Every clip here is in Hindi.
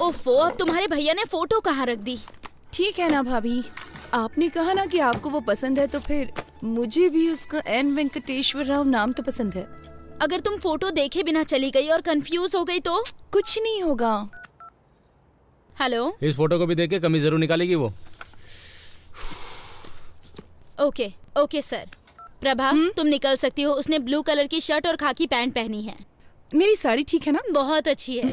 ओफो, अब तुम्हारे भैया ने फोटो कहाँ रख दी? ठीक है ना भाभी, आपने कहा ना कि आपको वो पसंद है, तो फिर मुझे भी उसका एन वेंकटेश्वर राव नाम तो पसंद है। अगर तुम फोटो देखे बिना चली गई और कंफ्यूज हो गई तो? कुछ नहीं होगा। हेलो, इस फोटो को भी देख के कमी जरूर निकालेगी वो। Okay okay sir. प्रभा, तुम निकल सकती हो। उसने ब्लू कलर की शर्ट और खाकी पैंट पहनी है। मेरी साड़ी ठीक है ना? बहुत अच्छी है।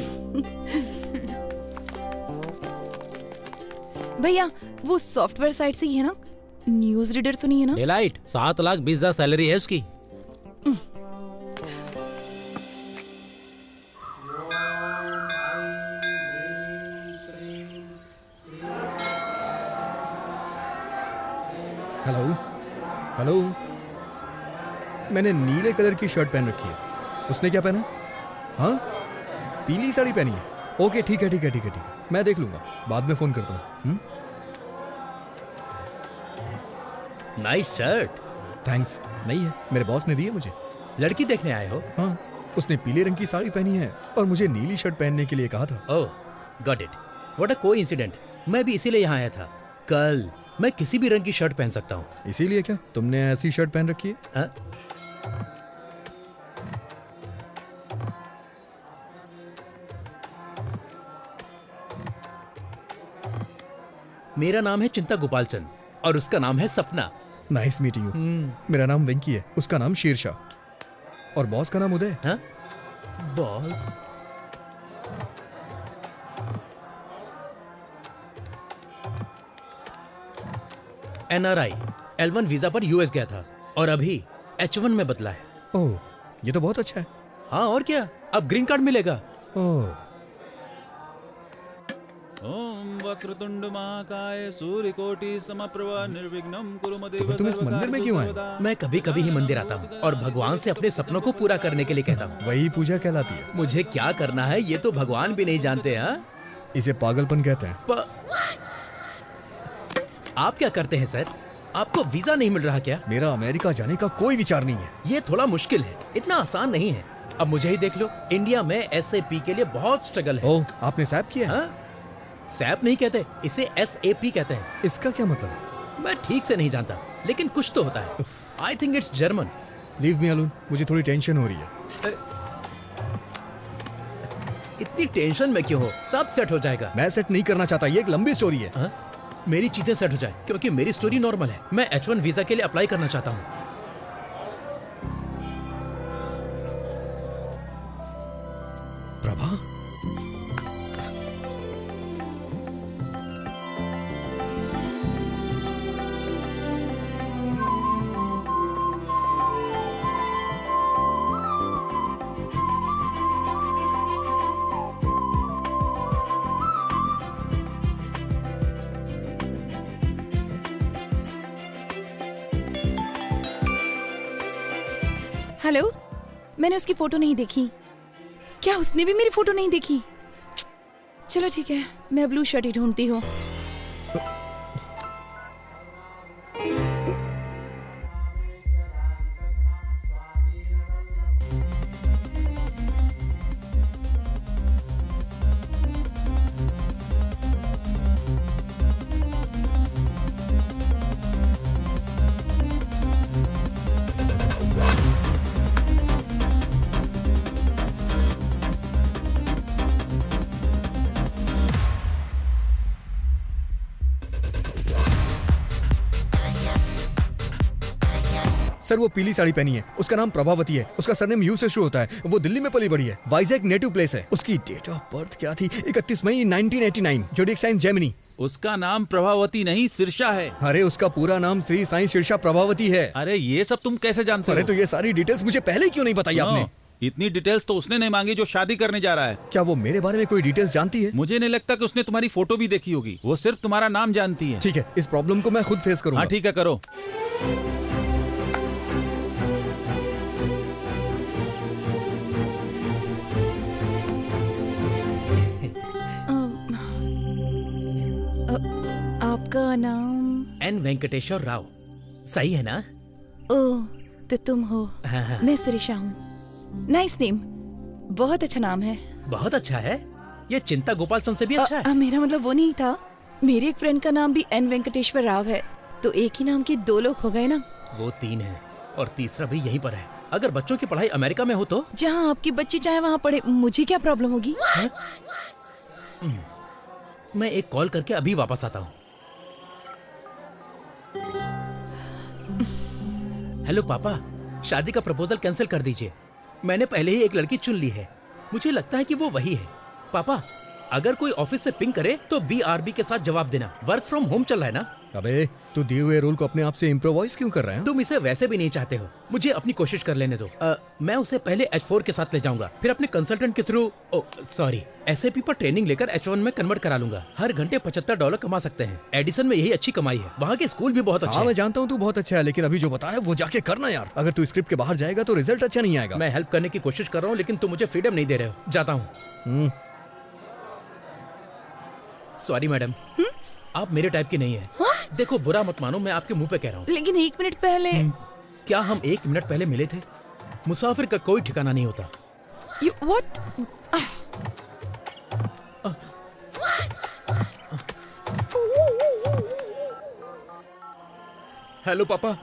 भैया, वो सॉफ्टवेयर साइट से ही है ना? न्यूज रीडर तो नहीं है ना? डेलाइट 7,20,000 सैलरी है उसकी। हेलो हेलो, मैंने नीले कलर की शर्ट पहन रखी है, उसने क्या पहना? हाँ, पीली साड़ी पहनी है। ओके ठीक है ठीक है ठीक है ठीक है, मैं देख लूंगा, बाद में फोन करता हूँ। Nice shirt. थैंक्स। नहीं है, मेरे बॉस ने दी है मुझे। लड़की देखने आए हो? हाँ, उसने पीले रंग की साड़ी पहनी है और मुझे नीली शर्ट पहनने के लिए कहा था। Oh, got it. What a coincident. मैं भी इसीलिए यहाँ आया था। कल मैं किसी भी रंग की शर्ट पहन सकता हूँ। इसीलिए क्या तुमने ऐसी शर्ट पहन रखी है? हाँ? मेरा नाम है चिंता गोपाल चंद और उसका नाम है सपना। Nice meeting you. मेरा नाम वेंकी है, उसका नाम शेरशाह और बॉस का नाम उदय। हाँ? बॉस? NRI L1 वीजा पर US गया था और अभी H1 में बदला है। ओह, ये तो बहुत अच्छा है। हाँ और क्या, अब ग्रीन कार्ड मिलेगा। ओह, ओम वक्रतुंड महाकाय सूर्यकोटि समप्रभा निर्विघ्नं कुरु मदेव तो तुम इस मंदिर में क्यों आए? मैं कभी कभी ही मंदिर आता हूँ और भगवान से अपने सपनों को पूरा करने के लिए कहता हूँ। वही पूजा कहलाती है। मुझे क्या करना है ये तो भगवान भी नहीं जानते। हाँ, इसे पागलपन कहते हैं। आप क्या करते हैं सर? आपको वीजा नहीं मिल रहा क्या? मेरा अमेरिका जाने का कोई विचार नहीं है। ये थोड़ा मुश्किल है, इतना आसान नहीं है। अब मुझे ही देख लो, इंडिया में SAP के लिए बहुत स्ट्रगल है। ओह, आपने सैप किया है? सैप नहीं कहते, इसे SAP कहते हैं। इसका क्या मतलब है? मैं ठीक से नहीं जानता, लेकिन कुछ तो होता है। I think it's German. Leave me alone, मुझे थोड़ी टेंशन हो रही है। इतनी टेंशन में क्यों हो? सब सेट हो जाएगा। मैं सेट नहीं करना चाहता, ये एक लंबी स्टोरी है। हाँ? मेरी चीजें सेट हो जाए, क्योंकि मेरी स्टोरी नॉर्मल है। मैं H1 वीजा के लिए अप्लाई करना चाहता हूँ। प्रभा, हेलो, मैंने उसकी फोटो नहीं देखी। क्या उसने भी मेरी फोटो नहीं देखी? चलो ठीक है, मैं ब्लू शर्ट ही ढूंढती हूँ। सर वो पीली साड़ी पहनी है, उसका नाम प्रभावती है, उसका सरनेम यू से शुरू होता है, वो दिल्ली में पली बड़ी है, वाइजैक नेटिव प्लेस है। उसकी डेट ऑफ बर्थ क्या थी? 31 मई 1989, जोडिएक साइन जेमिनी। उसका नाम प्रभावती नहीं सिरसा है। अरे उसका पूरा नाम श्री साईं शीर्षा प्रभावती है। अरे ये सब तुम कैसे जानते अरे हो? तो ये सारी डिटेल्स मुझे पहले क्यों नहीं बताई आपने? इतनी डिटेल्स तो उसने नहीं मांगी जो शादी करने जा रहा है। क्या वो मेरे बारे में कोई डिटेल्स जानती है? मुझे नहीं लगता कि उसने तुम्हारी फोटो भी देखी होगी, वो सिर्फ तुम्हारा नाम जानती है। ठीक है, इस प्रॉब्लम को मैं खुद फेस करूंगा। हाँ ठीक है, करो। आपका नाम? N वेंकटेश्वर राव। सही है ना? ओह, तो तुम हो। हाँ, हाँ। मैं सिरिशा हूँ। नाइस नेम, बहुत अच्छा नाम है। बहुत अच्छा है। ये चिंता गोपाल चंद से भी अच्छा है। मेरा मतलब वो नहीं था। मेरे एक फ्रेंड का नाम भी एन वेंकटेश्वर राव है, तो एक ही नाम के दो लोग हो गए ना। वो 3 है और तीसरा भी यहीं पर है। अगर बच्चों की पढ़ाई अमेरिका में हो तो जहाँ आपकी बच्ची चाहे वहाँ पढ़े, मुझे क्या प्रॉब्लम होगी? मैं एक कॉल करके अभी वापस आता हूँ। हेलो पापा, शादी का प्रपोजल कैंसिल कर दीजिए। मैंने पहले ही एक लड़की चुन ली है। मुझे लगता है कि वो वही है। पापा, अगर कोई ऑफिस से पिंग करे तो BRB के साथ जवाब देना। वर्क फ्रॉम होम चल रहा है ना। अबे तू दिए हुए रोल को अपने आप से इम्प्रोवाइज क्यों कर रहा है? तुम इसे वैसे भी नहीं चाहते हो। मुझे अपनी कोशिश कर लेने दो। मैं उसे पहले H4 के साथ ले जाऊंगा, फिर अपने कंसल्टेंट के थ्रू SAP पर ट्रेनिंग लेकर H1 में कन्वर्ट करा लूंगा। हर घंटे $75 कमा सकते हैं। एडिसन में यही अच्छी कमाई है। वहाँ के स्कूल भी बहुत अच्छे हाँ हैं। मैं जानता हूँ तू बहुत अच्छा है, लेकिन अभी जो बताया वो जाके करना यार। अगर तू स्क्रिप्ट के बाहर जाएगा तो रिजल्ट अच्छा नहीं आएगा। मैं हेल्प करने की कोशिश कर रहा हूँ, लेकिन तुम मुझे फ्रीडम नहीं दे रहे हो। जाता हूँ। सॉरी मैडम, आप मेरे टाइप की नहीं है। देखो, बुरा मत मानो, मैं आपके मुंह पे कह रहा हूँ। लेकिन 1 मिनट पहले क्या हम 1 मिनट पहले मिले थे? मुसाफिर का कोई ठिकाना नहीं होता। व्हाट? हेलो पापा,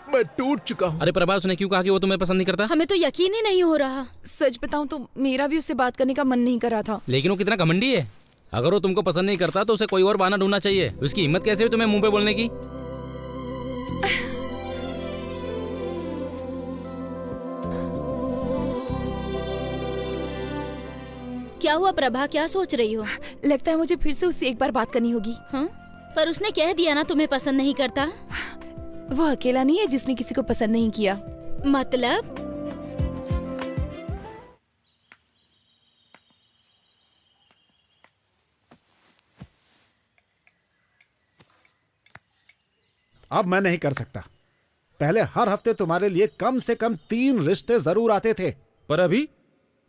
मैं टूट चुका हूँ। अरे प्रभा, उसने क्यों कहा कि वो तुम्हें पसंद नहीं करता? हमें तो यकीन ही नहीं हो रहा। सच बताऊं तो मेरा भी उससे बात करने का मन नहीं कर रहा था। लेकिन वो कितना घमंडी है। अगर वो तुमको पसंद नहीं करता तो उसे कोई और बहाना ढूंढना चाहिए। उसकी हिम्मत कैसे हुई तुम्हें मुंह पे बोलने की? क्या हुआ प्रभा, क्या सोच रही हो? लगता है मुझे फिर से उससे एक बार बात करनी होगी। हाँ, पर उसने कह दिया ना तुम्हें पसंद नहीं करता। वो अकेला नहीं है जिसने किसी को पसंद नहीं किया। मतलब? अब मैं नहीं कर सकता। पहले हर हफ्ते तुम्हारे लिए कम से कम 3 रिश्ते जरूर आते थे। पर अभी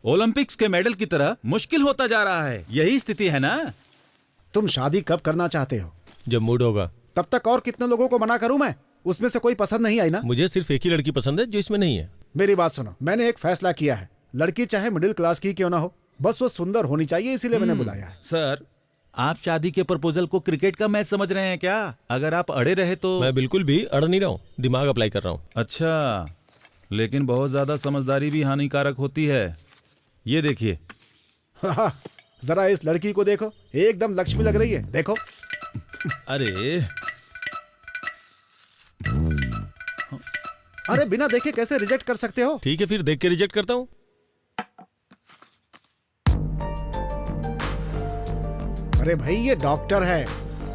ओलंपिक्स के मेडल की तरह मुश्किल होता जा रहा है। यही स्थिति है ना। तुम शादी कब करना चाहते हो? जब मूड होगा। तब तक और कितने लोगों को मना करूं मैं? उसमें से कोई पसंद नहीं आई ना? मुझे सिर्फ एक ही लड़की पसंद है जो इसमें नहीं है। मेरी बात सुनो, मैंने एक फैसला किया है। लड़की चाहे मिडिल क्लास की क्यों ना हो, बस वो सुंदर होनी चाहिए, इसीलिए मैंने बुलाया है। सर, आप शादी के प्रपोजल को क्रिकेट का मैच समझ रहे हैं क्या? अगर आप अड़े रहे तो। मैं बिल्कुल भी अड़ नहीं रहा हूँ, दिमाग अप्लाई कर रहा हूँ। अच्छा, लेकिन बहुत ज्यादा समझदारी भी हानिकारक होती है। ये देखिए। जरा इस लड़की को देखो, एकदम लक्ष्मी लग रही है। देखो। अरे अरे बिना देखे कैसे रिजेक्ट कर सकते हो? ठीक है, फिर देख के रिजेक्ट करता हूँ। अरे भाई, ये डॉक्टर है।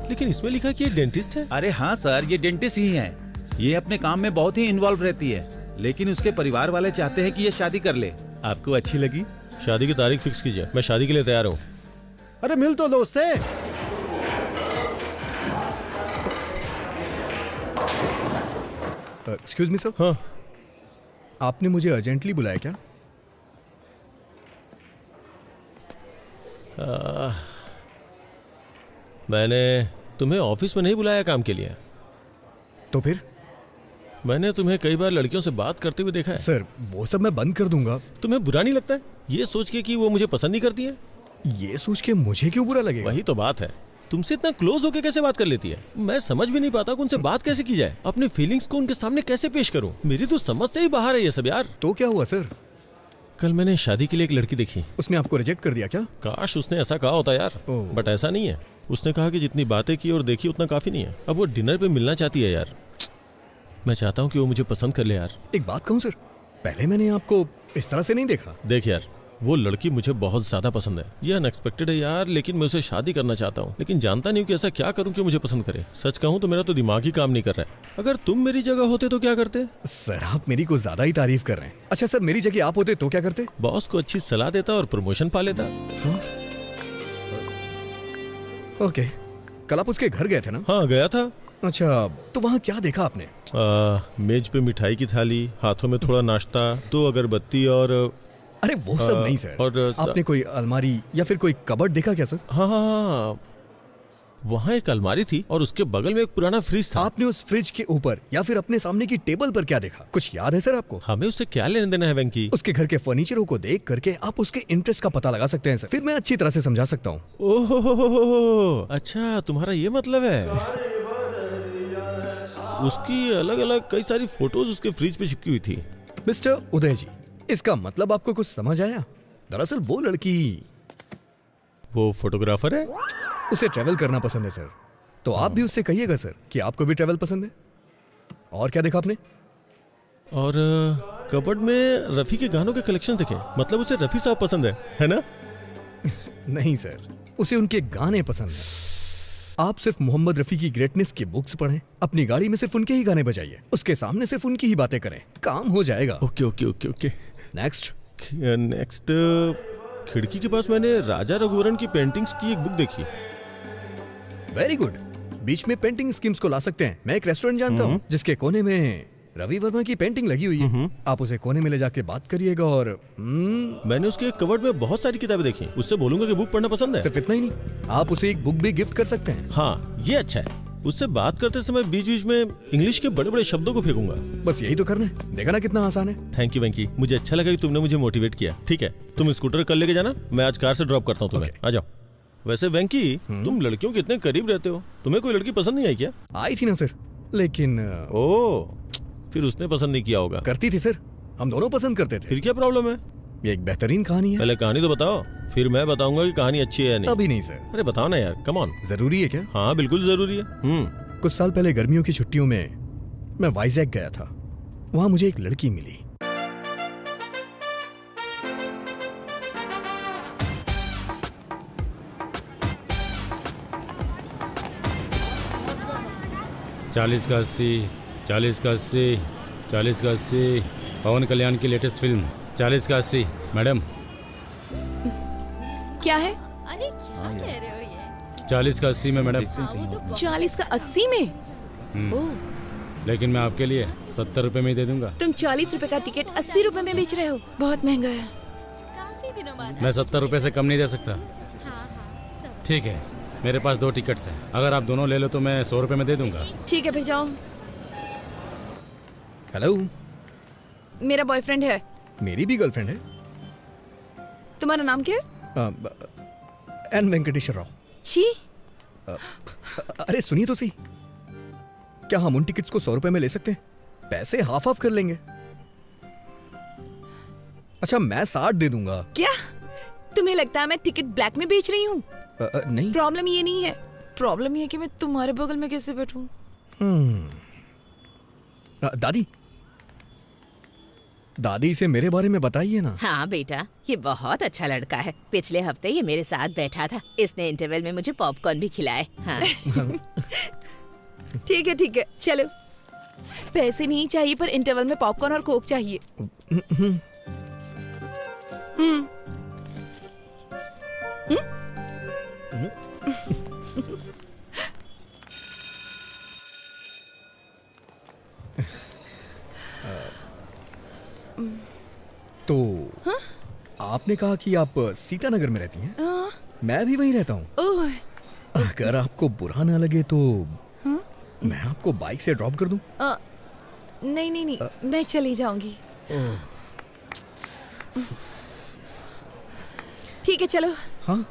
लेकिन इसमें लिखा है कि ये डेंटिस्ट है। अरे हाँ सर, ये डेंटिस्ट ही है। ये अपने काम में बहुत ही इन्वॉल्व रहती है, लेकिन उसके परिवार वाले चाहते हैं कि ये शादी कर ले। आपको अच्छी लगी? शादी की तारीख फिक्स कीजिए, मैं शादी के लिए तैयार हूँ। अरे मिल तो लो उससे। Excuse me sir. हाँ, आपने मुझे अर्जेंटली बुलाया क्या? मैंने तुम्हें ऑफिस में नहीं बुलाया काम के लिए। तो फिर? मैंने तुम्हें कई बार लड़कियों से बात करते हुए देखा है। सर, वो सब मैं बंद कर दूंगा। तुम्हें बुरा नहीं लगता है ये सोच के कि वो मुझे पसंद नहीं करती है? ये सोच के मुझे क्यों बुरा लगेगा? वही तो बात है, तुमसे इतना क्लोज होके कैसे बात कर लेती है? मैं समझ भी नहीं पाता कि उनसे बात कैसे की जाए, अपने फीलिंग्स को उनके सामने कैसे पेश करूं। मेरी तो समझ से ही बाहर है ये सब यार। तो क्या हुआ सर? कल मैंने शादी के लिए एक लड़की देखी। उसने आपको रिजेक्ट कर दिया क्या? काश उसने ऐसा कहा होता यार, ओह। बट ऐसा नहीं है। उसने कहा कि जितनी बातें की और देखी उतना काफी नहीं है। अब वो डिनर पे मिलना चाहती है यार। मैं चाहता हूँ कि वो मुझे पसंद कर ले यार। एक बात कहूँ सर, पहले मैंने आपको इस तरह से नहीं देखा। देख यार, वो लड़की मुझे बहुत ज्यादा पसंद है। ये अनएक्सपेक्टेड है यार, लेकिन मैं उसे शादी करना चाहता हूँ, लेकिन जानता नहीं हूँ कि ऐसा क्या करूँ कि मुझे पसंद करे। सच कहूँ तो मेरा तो दिमाग ही काम नहीं कर रहा है। अगर तुम मेरी जगह होते तो क्या करते? सर, आप मेरी को ज्यादा ही तारीफ कर रहे हैं। अच्छा सर, मेरी जगह आप होते तो क्या करते? बॉस को अच्छी सलाह देता और प्रमोशन पा लेता। ओके, कल आप उसके घर गए थे ना? हाँ गया था। अच्छा, तो वहाँ क्या देखा आपने? मेज पे मिठाई की थाली, हाथों में थोड़ा नाश्ता, 2 अगरबत्ती और अरे वो सब नहीं सर। और आपने कोई अलमारी या फिर कोई कबर्ड देखा क्या सर? हाँ हाँ हाँ, वहाँ एक अलमारी थी और उसके बगल में एक पुराना फ्रिज था। आपने उस फ्रिज के ऊपर या फिर अपने सामने की टेबल पर क्या देखा? कुछ याद है सर आपको? हमें उससे क्या लेने देना है वेंकी? उसके घर के फर्नीचरों को देख करके आप उसके इंटरेस्ट का पता लगा सकते हैं सर। फिर मैं अच्छी तरह से समझा सकता हूँ। ओहो, अच्छा तुम्हारा ये मतलब है। उसकी अलग अलग कई सारी फोटोज उसके फ्रिज पे चिपकी हुई थी। मिस्टर उदय जी, इसका मतलब आपको कुछ समझ आया? दरअसल वो लड़की, वो फोटोग्राफर है। उसे ट्रैवल करना पसंद है सर। तो आप भी उससे कहिएगा सर कि आपको भी ट्रैवल पसंद है। और क्या देखा आपने? और कबर्ड में रफी के गानों के कलेक्शन देखे। मतलब उसे रफी साहब पसंद है ना? नहीं सर, उसे उनके गाने पसंद हैं। आप सिर्फ मोहम्मद रफी की ग्रेटनेस की बुक्स पढ़ें, अपनी गाड़ी में सिर्फ उनके ही गाने बजाइए, उसके सामने सिर्फ उनकी ही बातें करें, काम हो जाएगा। Okay okay okay okay. Next. Next, खिड़की के पास मैंने राजा रघुवरन की पेंटिंग्स की एक बुक देखी। Very good. बीच में पेंटिंग स्कीम्स को ला सकते हैं। मैं एक रेस्टोरेंट जानता हूँ जिसके कोने में रवि वर्मा की पेंटिंग लगी हुई है। आप उसे कोने में ले जाके बात करिएगा और मैंने उसके कबर्ड में बहुत सारी किताबें देखी। उससे बोलूंगा कि बुक पढ़ना पसंद है। सिर्फ इतना ही नहीं, आप उसे एक बुक भी गिफ्ट कर सकते हैं। हाँ ये अच्छा है। उससे बात करते समय बीच बीच में इंग्लिश के बड़े बड़े शब्दों को फेंकूंगा। बस यही तो करना है। देखा ना कितना आसान है। थैंक यू वेंकी, मुझे अच्छा लगा कि तुमने मुझे मोटिवेट किया। ठीक है, तुम स्कूटर कल लेके जाना, मैं आज कार से ड्रॉप करता हूँ तुम्हें। आ जाओ। वैसे वेंकी, तुम लड़कियों के इतने करीब रहते हो, तुम्हें कोई लड़की पसंद नहीं आई क्या? आई थी ना सर, लेकिन ओह, फिर उसने पसंद नहीं किया होगा। करती थी सर, हम दोनों पसंद करते थे। फिर क्या प्रॉब्लम है? ये एक बेहतरीन कहानी है। पहले कहानी तो बताओ, फिर मैं बताऊंगा कि कहानी अच्छी है या नहीं। अभी नहीं सर। अरे बताओ ना यार, कम ऑन। जरूरी है क्या? हाँ बिल्कुल जरूरी है। कुछ साल पहले गर्मियों की छुट्टियों में मैं वाइजैक गया था। वहां मुझे एक लड़की मिली। चालीस का 80, 40 का 80, 40 का 80। पवन कल्याण की लेटेस्ट फिल्म 40 का 80। मैडम क्या है? अरे क्या कह रहे हो ये? 40 का 80 में मैडम। 40 का 80 में? ओह, लेकिन मैं आपके लिए 70 रुपए में ही दे दूंगा। तुम 40 रुपए का टिकट 80 रुपए में बेच रहे हो? बहुत महंगा है। काफी दिनों बाद। मैं 70 रुपए से कम नहीं दे सकता। ठीक है, मेरे पास 2 टिकट्स हैं। अगर आप दोनों ले लो तो मैं 100 रुपए में दे दूंगा। ठीक है, फिर जाओ। हेलो, मेरा बॉयफ्रेंड है। मेरी भी गर्लफ्रेंड है। तुम्हारा नाम क्या है? एन वेंकटेश्वर राव। छी, अरे सुनिए तो सही, क्या हम उन टिकट्स को 100 रुपए में ले सकते हैं? पैसे हाफ हाफ कर लेंगे। अच्छा, मैं 60 दे दूंगा। क्या तुम्हें लगता है मैं टिकट ब्लैक में बेच रही हूँ? नहीं। प्रॉब्लम ये नहीं है, प्रॉब्लम ये है कि मैं तुम्हारे बगल में कैसे बैठूं? दादी, दादी से मेरे बारे में बताइए ना। हाँ बेटा, ये बहुत अच्छा लड़का है। पिछले हफ्ते ये मेरे साथ बैठा था। इसने इंटरवल में मुझे पॉपकॉर्न भी खिलाए। हाँ। ठीक है, चलो। पैसे नहीं चाहिए, पर इंटरवल में पॉपकॉर्न और कोक चाहिए। तो आपने कहा कि आप सीतानगर में रहती हैं। मैं भी वहीं रहता हूँ। ओह, अगर आपको बुरा ना लगे तो मैं आपको बाइक से ड्रॉप कर दूं? नहीं, मैं चली जाऊंगी। ठीक है, चलो। हाँ,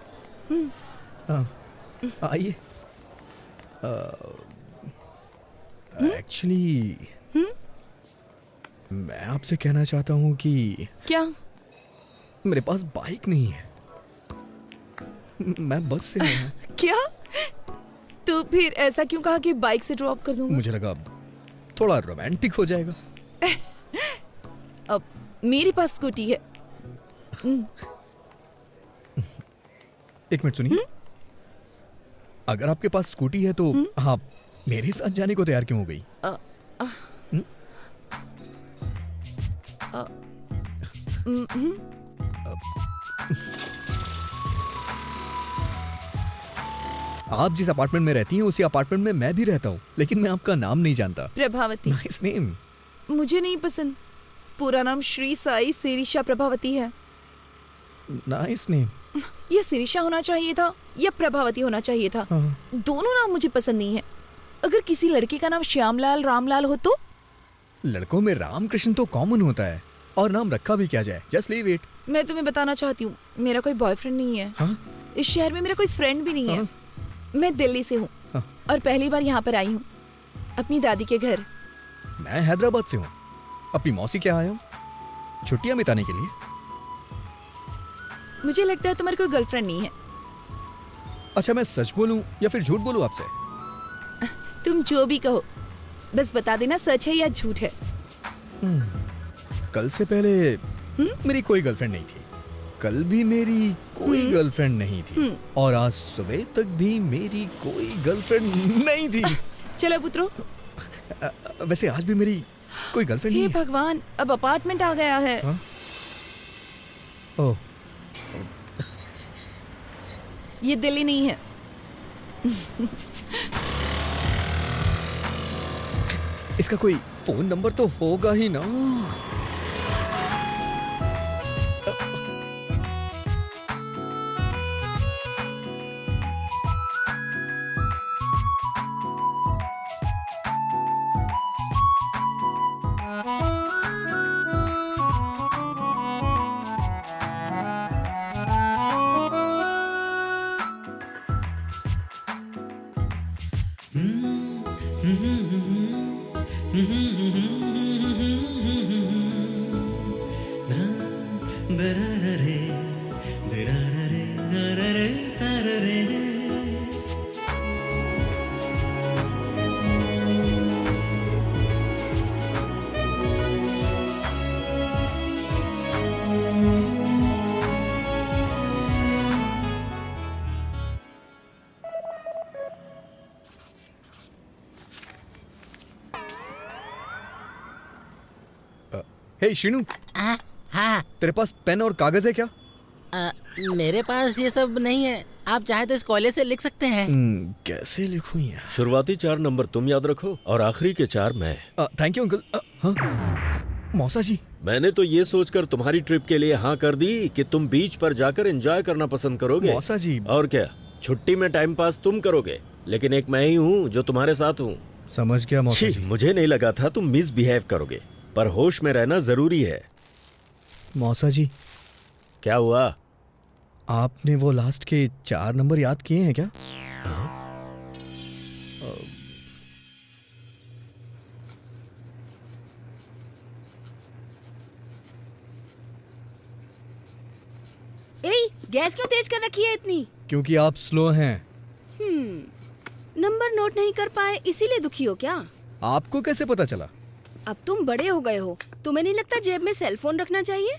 आइए। एक्चुअली मैं आपसे कहना चाहता हूँ कि क्या? मेरे पास बाइक नहीं है, मैं बस से आया। क्या? तो फिर ऐसा क्यों कहा कि बाइक से ड्रॉप कर दूंगा? मुझे लगा थोड़ा रोमांटिक हो जाएगा। अब मेरे पास स्कूटी है। एक मिनट सुनिए। अगर आपके पास स्कूटी है तो आप मेरे साथ जाने को तैयार क्यों हो गई? आप जिस अपार्टमेंट में रहती हैं उसी अपार्टमेंट में मैं भी रहता हूँ, लेकिन मैं आपका नाम नहीं जानता। प्रभावती। Nice name. मुझे नहीं पसंद। पूरा नाम श्री साई सेरिशा प्रभावती है। Nice name. ये सिरिशा होना चाहिए था या प्रभावती होना चाहिए था। दोनों नाम मुझे पसंद नहीं है। अगर किसी लड़के का नाम श्यामलाल रामलाल हो तो? लड़कों में रामकृष्ण तो कॉमन होता है, और नाम रखा भी क्या जाए, जस्ट लीव इट। मैं तुम्हें बताना चाहती हूँ, मेरा कोई बॉयफ्रेंड नहीं है। इस शहर में मेरा कोई फ्रेंड भी नहीं है। मैं दिल्ली से हूँ और पहली बार यहाँ पर आई हूँ अपनी दादी के घर। मैं हैदराबाद से हूँ, अपनी मौसी के यहाँ आया हूँ छुट्टियाँ बिताने के लिए। मुझे लगता है तुम्हारी कोई गर्लफ्रेंड नहीं है। अच्छा, मैं सच बोलूं या फिर झूठ बोलूं आपसे? तुम जो भी कहो, बस बता देना सच है या झूठ है। कल से पहले मेरी कोई गर्लफ्रेंड नहीं थी, कल भी मेरी कोई गर्लफ्रेंड नहीं थी, और आज सुबह तक भी मेरी कोई गर्लफ्रेंड नहीं थी। चलो पुत्रो। वैसे आज भी मेरी कोई गर्लफ्रेंड हे नहीं है। भगवान, अब अपार्टमेंट आ गया है। ओह, ये दिल्ली नहीं है। इसका कोई फोन नंबर तो होगा ही ना। हे शिनू, हाँ, तेरे पास पेन और कागज है क्या? मेरे पास ये सब नहीं है। आप चाहे तो इस कॉलेज से लिख सकते हैं। कैसे लिखूं यार? शुरुआती 4 नंबर तुम याद रखो और आखिरी के 4 मैं। Thank you uncle. हाँ, मौसा जी, मैंने तो ये सोचकर तुम्हारी ट्रिप के लिए हाँ कर दी कि तुम बीच पर जाकर एंजॉय करना पसंद करोगे। मौसा जी, और क्या, छुट्टी में टाइम पास तुम करोगे, लेकिन एक मैं ही हूँ जो तुम्हारे साथ हूँ। समझ गया मौसा जी। मुझे नहीं लगा था तुम मिसबिहेव करोगे, पर होश में रहना जरूरी है। मौसा जी, क्या हुआ? आपने वो लास्ट के 4 नंबर याद किए हैं क्या? गैस क्यों तेज कर रखी है इतनी? क्योंकि आप स्लो हैं। नंबर नोट नहीं कर पाए इसीलिए दुखी हो क्या? आपको कैसे पता चला? अब तुम बड़े हो गए हो, तुम्हें नहीं लगता जेब में सेल फोन रखना चाहिए?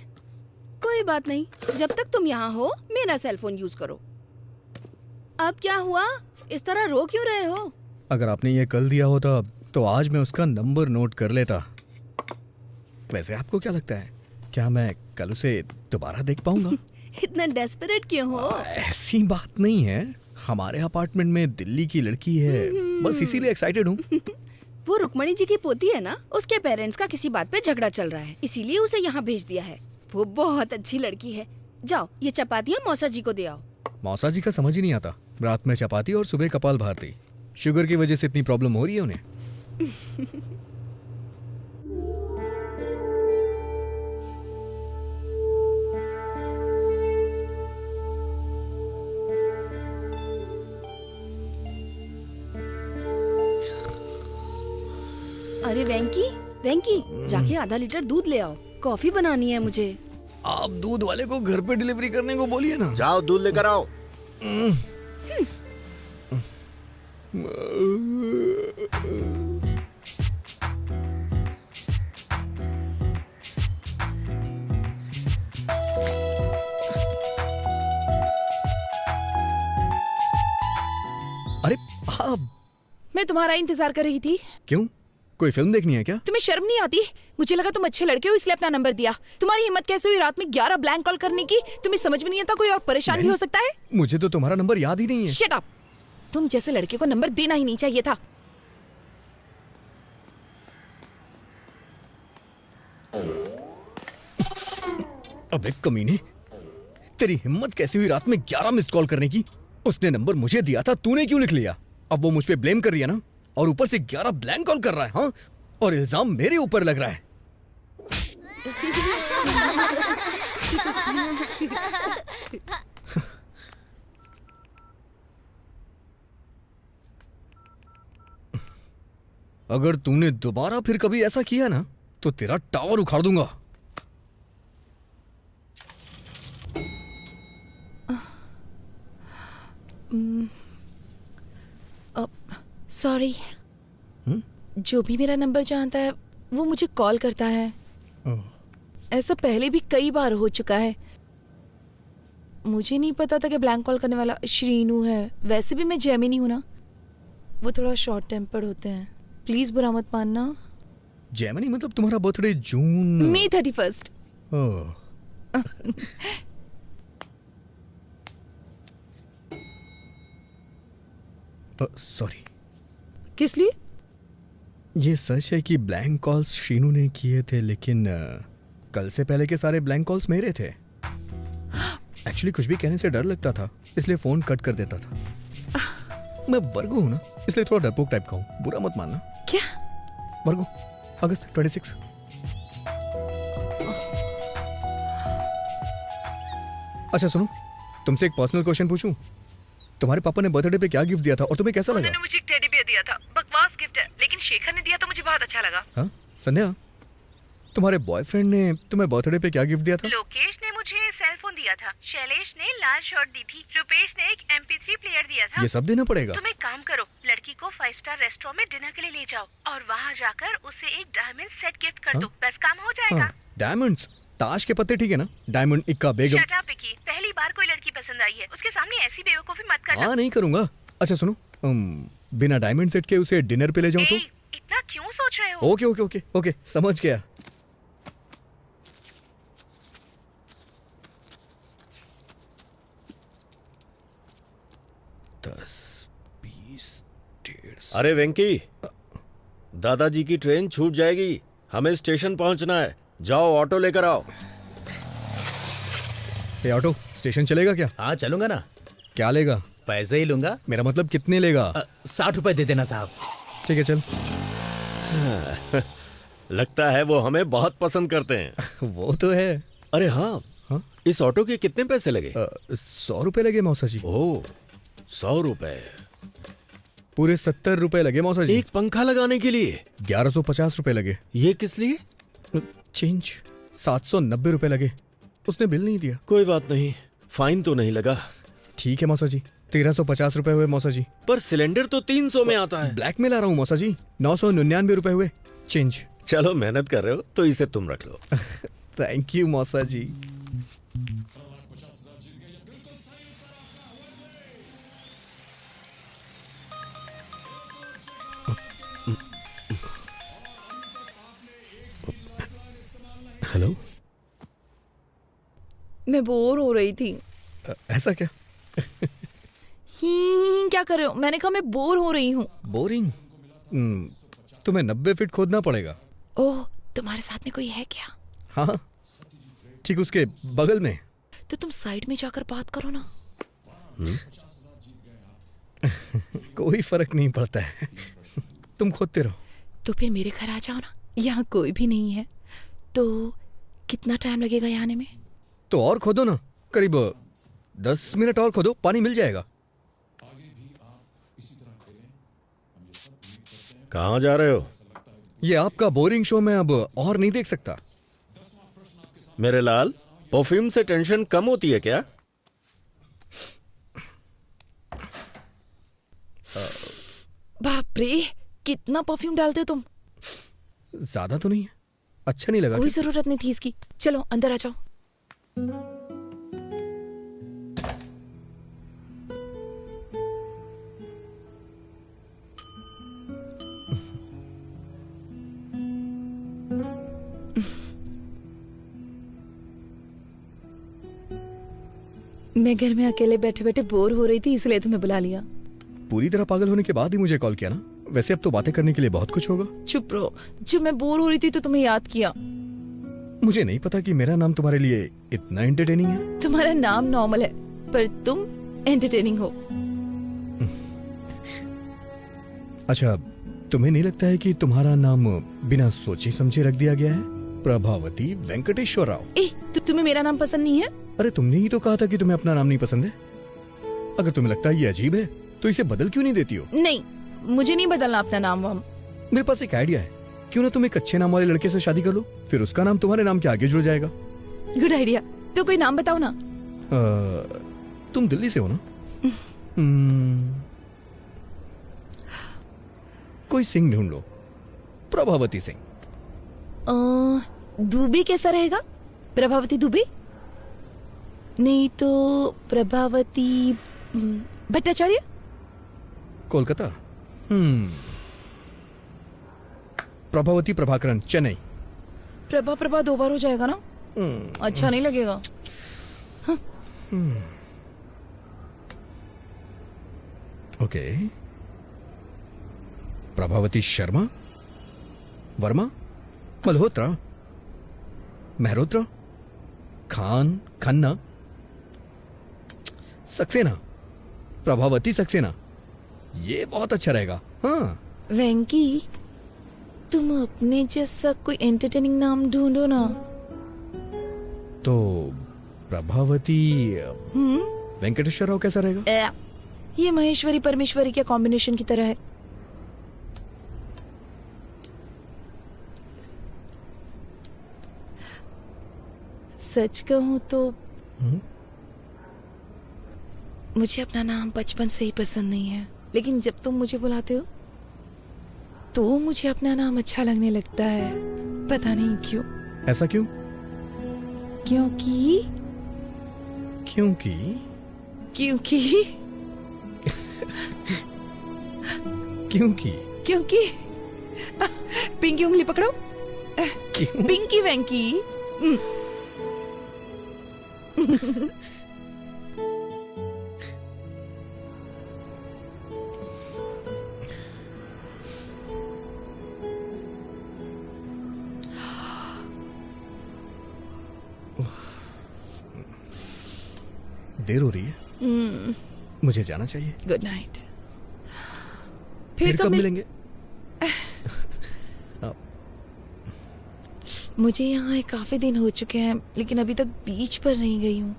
कोई बात नहीं, जब तक तुम यहाँ हो मेरा सेल फोन यूज करो। अब क्या हुआ, इस तरह रो क्यों रहे हो? अगर आपने ये कल दिया होता तो आज मैं उसका नंबर नोट कर लेता। वैसे आपको क्या लगता है, क्या मैं कल उसे दोबारा देख पाऊंगा? इतना डेस्परेट क्यों हो? ऐसी बात नहीं है, हमारे अपार्टमेंट में दिल्ली की लड़की है, बस इसीलिए एक्साइटेड हूँ। वो रुक्मणी जी की पोती है ना, उसके पेरेंट्स का किसी बात पे झगड़ा चल रहा है, इसीलिए उसे यहाँ भेज दिया है। वो बहुत अच्छी लड़की है। जाओ ये चपातियाँ मौसा जी को दे आओ। मौसा जी का समझ ही नहीं आता, रात में चपाती और सुबह कपाल भारती। शुगर की वजह से इतनी प्रॉब्लम हो रही है उन्हें। अरे वेंकी, वेंकी, जाके आधा लीटर दूध ले आओ, कॉफी बनानी है मुझे। आप दूध वाले को घर पे डिलीवरी करने को बोलिए ना। जाओ दूध लेकर आओ। अरे आप, मैं तुम्हारा इंतजार कर रही थी। क्यों, कोई फिल्म देखनी है क्या? तुम्हें शर्म नहीं आती? मुझे लगा तुम अच्छे लड़के हो इसलिए अपना नंबर दिया। तुम्हारी हिम्मत कैसे हुई रात में 11 ब्लैंक कॉल करने की? तुम्हें समझ में नहीं आता कोई और परेशान भी हो सकता है? मुझे तो तुम्हारा नंबर याद ही नहीं है। Shut up! तुम जैसे लड़के को नंबर देना ही नहीं चाहिए था। अबे कमीने, तेरी हिम्मत कैसी हुई रात में 11 मिस्ड कॉल करने की? उसने नंबर मुझे दिया था, तूने क्यों लिख लिया? अब वो मुझ पे ब्लेम कर रही है ना, और ऊपर से 11 ब्लैंक कॉल कर रहा है। हाँ, और इल्जाम मेरे ऊपर लग रहा है। अगर तूने दोबारा फिर कभी ऐसा किया ना तो तेरा टावर उखाड़ दूंगा। सॉरी, जो भी मेरा नंबर जानता है वो मुझे कॉल करता है। ऐसा पहले भी कई बार हो चुका है। मुझे नहीं पता था कि ब्लैंक कॉल करने वाला श्रीनू है। वैसे भी मैं जेमिनी हूं ना, वो थोड़ा शॉर्ट टेम्पर्ड होते हैं। प्लीज बुरा मत मानना। जेमिनी मतलब तुम्हारा बर्थडे जून मई 31। सॉरी। किस लिए? ये सच है कि ब्लैंक कॉल्स शीनू ने किए थे, लेकिन कल से पहले के सारे ब्लैंक कॉल्स मेरे थे। एक्चुअली कुछ भी कहने से डर लगता था, इसलिए फोन कट कर देता था। मैं वर्गो हूं ना, इसलिए थोड़ा डरपोक टाइप का हूं, बुरा मत मानना। क्या? वर्गो, अगस्त 26। अच्छा सुनो, तुमसे एक पर्सनल क्वेश्चन पूछूं? तुम्हारे पापा ने बर्थडे पे क्या गिफ्ट दिया था और तुम्हें कैसा लगा? उन्होंने मुझे एक टेडी बियर दिया था। बकवास गिफ्ट है, लेकिन शेखर ने दिया तो मुझे बहुत अच्छा लगा। हाँ संध्या, तुम्हारे बॉयफ्रेंड ने तुम्हें बर्थडे पे क्या गिफ्ट दिया था? लोकेश ने मुझे सेल फोन दिया था, शैलेश ने लाल शर्ट दी थी, रुपेश ने एक MP3 प्लेयर दिया था। ये सब देना पड़ेगा? तुम एक काम करो, लड़की को 5 स्टार रेस्टोरेंट में डिनर के लिए ले जाओ और वहाँ जाकर उसे एक डायमंड सेट गिफ्ट कर दो। बस काम हो जाएगा। डायमंड्स? ताश के पत्ते ठीक है ना? डायमंड, इक्का, बेगम। शट अप विकी, पहली बार कोई लड़की पसंद आई है, उसके सामने ऐसी बेवकूफी मत करना। हाँ नहीं करूंगा। अच्छा सुनो, बिना डायमंड सेट के उसे डिनर पे ले जाऊं तो? इतना क्यों सोच रहे हो? ओके ओके ओके ओके, समझ गया। अरे वेंकी, दादाजी की ट्रेन छूट जाएगी, हमें स्टेशन पहुंचना है। जाओ ऑटो लेकर आओ। ये ऑटो स्टेशन चलेगा क्या? हाँ चलूंगा ना। क्या लेगा? पैसे ही लूंगा। मेरा मतलब कितने लेगा? 60 रुपए दे देना साहब। ठीक है चल। लगता है वो हमें बहुत पसंद करते हैं। वो तो है। अरे हाँ, इस ऑटो के कितने पैसे लगे? 100 रुपए लगे मौसा जी। ओह, 100 रुपए? पूरे 70 रुपए लगे मौसा जी। एक पंखा लगाने के लिए 1150 रुपए लगे। ये किस लिए? चेंज 790 रुपए लगे। उसने बिल नहीं दिया। कोई बात नहीं, फाइन तो नहीं लगा। ठीक है मौसा जी, 1350 रुपए हुए मौसा जी। पर सिलेंडर तो 300 में आता है। ब्लैक में ला रहा हूँ मौसा जी। 999 रुपए हुए चेंज। चलो मेहनत कर रहे हो तो इसे तुम रख लो। थैंक यू मौसा जी। हेलो, मैं बोर हो रही थी। ऐसा क्या? क्या कर रहे हो? मैंने कहा मैं बोर हो रही हूँ। बोरिंग? तुम्हें 90 फीट खोदना पड़ेगा। ओह, तुम्हारे साथ में कोई है क्या? हाँ, ठीक उसके बगल में। तो तुम साइड में जाकर बात करो ना। कोई फर्क नहीं पड़ता है, तुम खोदते रहो। तो फिर मेरे घर आ जाओ ना, यहाँ कोई भी नहीं है। तो कितना टाइम लगेगा यहाँ आने में? तो और खोदो ना, करीब 10 मिनट और खोदो, पानी मिल जाएगा। कहाँ जा रहे हो? ये आपका बोरिंग शो मैं अब और नहीं देख सकता। मेरे लाल, परफ्यूम से टेंशन कम होती है क्या? बाप रे, कितना परफ्यूम डालते हो तुम? ज्यादा तो नहीं है, अच्छा नहीं लगा? कोई जरूरत नहीं थी इसकी। चलो अंदर आ जाओ। मैं घर में अकेले बैठे बैठे बोर हो रही थी, इसलिए तुम्हें बुला लिया। पूरी तरह पागल होने के बाद ही मुझे कॉल किया ना? वैसे अब तो बातें करने के लिए बहुत कुछ होगा। चुप रहो, जब मैं बोर हो रही थी तो तुम्हें याद किया। मुझे नहीं पता कि मेरा नाम तुम्हारे लिए इतना एंटरटेनिंग है। तुम्हारा नाम नॉर्मल है पर तुम एंटरटेनिंग हो। अच्छा, तुम्हें नहीं लगता है कि तुम्हारा नाम बिना सोचे समझे रख दिया गया है? प्रभावती वेंकटेश्वर राव। तुम्हें मेरा नाम पसंद नहीं है? अरे तुमने ही तो कहा था कि तुम्हें अपना नाम नहीं पसंद है। अगर तुम्हें लगता है ये अजीब है तो इसे बदल क्यों नहीं देती हो? नहीं, मुझे नहीं बदलना अपना नाम वाम। मेरे पास एक आइडिया है, क्यों ना तुम एक अच्छे नाम वाले लड़के से शादी कर लो, फिर उसका नाम तुम्हारे नाम के आगे जुड़ जाएगा। Good idea. तो कोई नाम बताओ ना। तुम दिल्ली से हो ना? कोई सिंह ढूंढ लो, प्रभावती सिंह। दुबे कैसा रहेगा? प्रभावती दुबे? नहीं तो प्रभावती भट्टाचार्य? कोलकाता। प्रभावती प्रभाकरन, चेन्नई। प्रभा 2 बार हो जाएगा ना? अच्छा नहीं लगेगा। ओके। प्रभावती शर्मा, वर्मा, मल्होत्रा, मेहरोत्रा, खान, खन्ना, सक्सेना, प्रभावती सक्सेना। ये बहुत अच्छा रहेगा। हाँ वेंकी, तुम अपने जैसा कोई एंटरटेनिंग नाम ढूंढो ना। तो प्रभावती वेंकटेश्वर राव कैसा रहेगा? ये महेश्वरी परमेश्वरी के कॉम्बिनेशन की तरह है। सच कहूं तो मुझे अपना नाम बचपन से ही पसंद नहीं है, लेकिन जब तुम मुझे बुलाते हो तो मुझे अपना नाम अच्छा लगने लगता है। पता नहीं क्यों। ऐसा क्यों? क्योंकि क्योंकि क्योंकि क्योंकि क्योंकि पिंकी उंगली पकड़ो। क्यों? पिंकी वेंकी। देर हो रही है, मुझे जाना चाहिए। Good night. फिर कब मिलेंगे? मुझे यहाँ काफी दिन हो चुके हैं, लेकिन अभी तक बीच पर नहीं गई हूँ।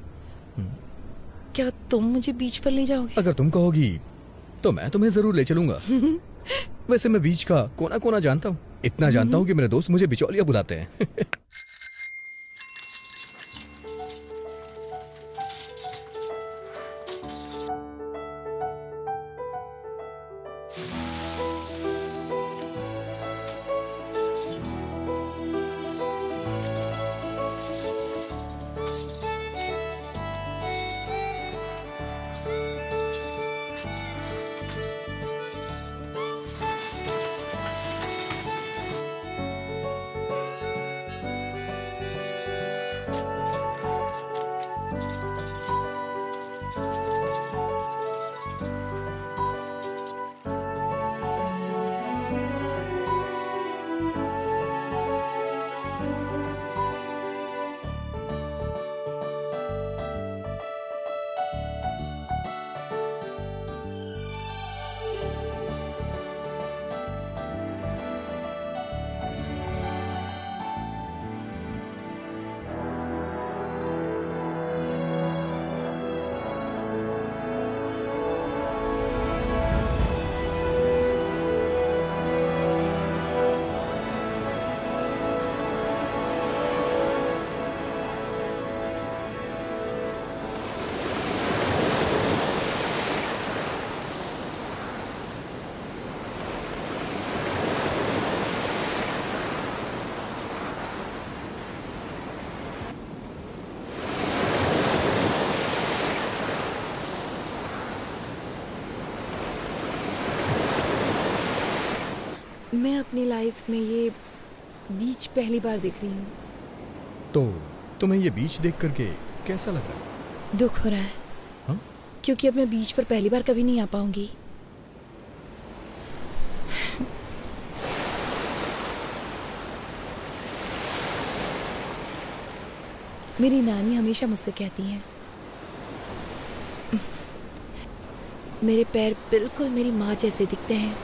क्या तुम मुझे बीच पर ले जाओगे? अगर तुम कहोगी तो मैं तुम्हें जरूर ले चलूंगा। वैसे मैं बीच का कोना कोना जानता हूँ। इतना जानता हूँ कि मेरे दोस्त मुझे बिचौलिया बुलाते हैं। मैं अपनी लाइफ में ये बीच पहली बार देख रही हूँ। तो तुम्हें ये बीच देख करके कैसा लग रहा है? दुख हो रहा है। हाँ? क्योंकि अब मैं बीच पर पहली बार कभी नहीं आ पाऊंगी। मेरी नानी हमेशा मुझसे कहती हैं मेरे पैर बिल्कुल मेरी माँ जैसे दिखते हैं।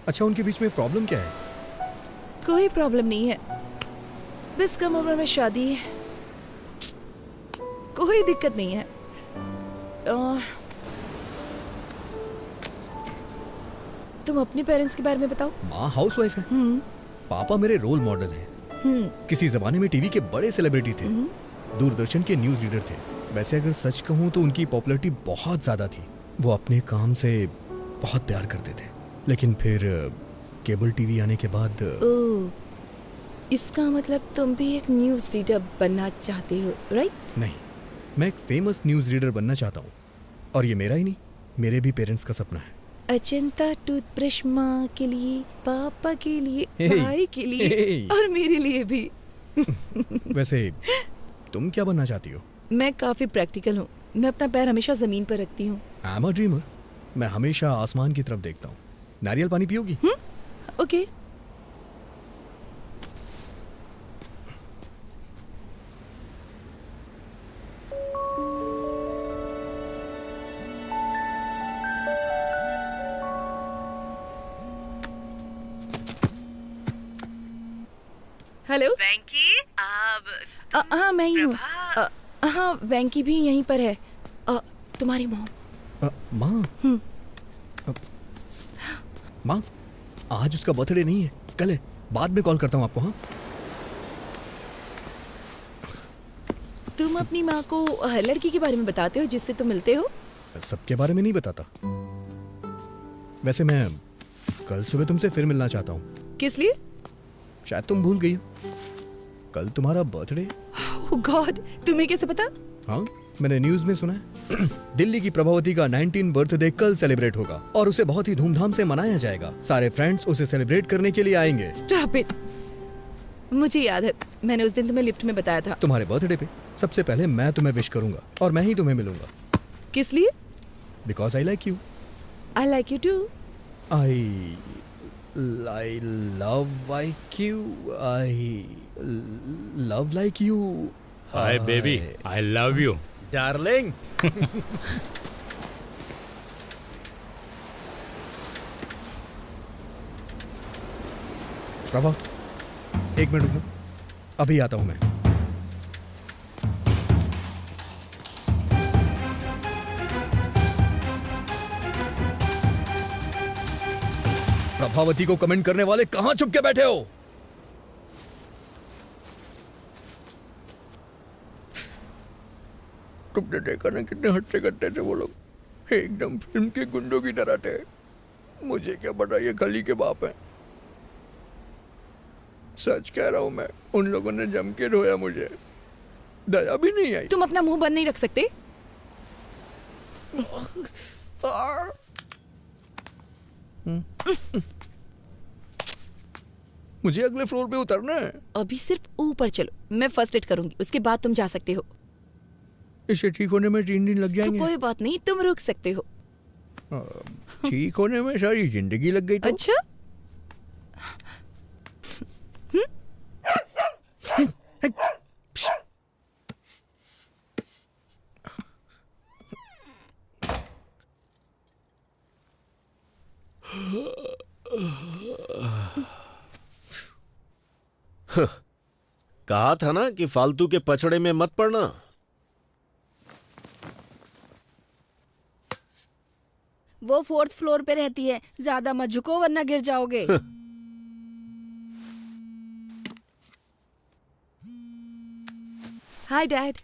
अच्छा, उनके बीच में प्रॉब्लम क्या है? कोई प्रॉब्लम नहीं है, बस कम उम्र में शादी है, कोई दिक्कत नहीं है। तुम अपने पेरेंट्स के बारे में बताओ। माँ हाउसवाइफ है, पापा मेरे रोल मॉडल हैं। किसी जमाने में टीवी के बड़े सेलिब्रिटी थे, दूरदर्शन के न्यूज रीडर थे। वैसे अगर सच कहूँ तो उनकी पॉपुलैरिटी बहुत ज्यादा थी। वो अपने काम से बहुत प्यार करते थे, लेकिन फिर केबल टीवी आने के बाद इसका मतलब तुम भी एक न्यूज रीडर बनना चाहते हो, राइट? नहीं, मैं एक फेमस न्यूज रीडर बनना चाहता हूँ, और ये मेरा ही नहीं, मेरे भी पेरेंट्स का सपना है। अजंता टूथब्रश माँ के लिए, पापा के लिए, Hey, भाई के लिए hey. और मेरे लिए भी। वैसे तुम क्या बनना चाहती हो? मैं काफी प्रैक्टिकल हूँ, मैं अपना पैर हमेशा जमीन पर रखती हूँ। आई एम अ ड्रीमर, मैं हमेशा आसमान की तरफ देखता हूँ। नारियल पानी पियोगी? ओके। हेलो वेंकी, हाँ मैं ही हूँ। हाँ वेंकी भी यहीं पर है। तुम्हारी मॉम। माँ, माँ आज उसका बर्थडे नहीं है, कल है। बाद में कॉल करता हूँ आपको। हाँ, तुम अपनी माँ को हर लड़की के बारे में बताते हो जिससे तुम मिलते हो? सबके बारे में नहीं बताता। वैसे मैं कल सुबह तुमसे फिर मिलना चाहता हूँ। किस लिए? शायद तुम भूल गई हो, कल तुम्हारा बर्थडे। ओह गॉड, तुम्हें कैसे पता? हाँ, मैंने न्यूज में सुना है। दिल्ली की प्रभावती का 19 बर्थडे कल सेलिब्रेट होगा और उसे बहुत ही धूमधाम से मनाया जाएगा। सारे फ्रेंड्स उसे सेलिब्रेट करने के लिए आएंगे। Stop it. मुझे याद है, मैंने उस दिन तुम्हें लिफ्ट में बताया था। तुम्हारे बर्थडे पे सबसे पहले मैं तुम्हें विश करूंगा और मैं ही तुम्हें मिलूंगा। किस लिए? Because I like you. I like you too. I love like you. I love like you. Hi baby, I love you darling. Prabha, एक मिनट रुको, अभी आता हूं मैं। प्रभावती को कमेंट करने वाले कहां छुप के बैठे हो? तुमने देखा ना कितने हट्टे कट्टे थे वो लोग, एकदम फिल्म के गुंडों की तरह थे। मुझे क्या पता ये खली के बाप हैं। सच कह रहा हूं मैं, उन लोगों ने जम के रोया, मुझे दया भी नहीं आई। तुम अपना मुंह बंद नहीं रख सकते? मुझे अगले फ्लोर पे उतरना है। अभी सिर्फ ऊपर चलो, मैं फर्स्ट एड करूंगी, उसके बाद तुम जा सकते हो। इसे ठीक होने में 3 दिन लग तो जाएंगे। कोई बात नहीं, तुम रुक सकते हो। ठीक होने में सारी जिंदगी लग गई तो? अच्छा। कहा था ना कि फालतू के पछड़े में मत पड़ना। वो 4th फ्लोर पे रहती है, ज्यादा मत झुको वरना गिर जाओगे। Hi dad.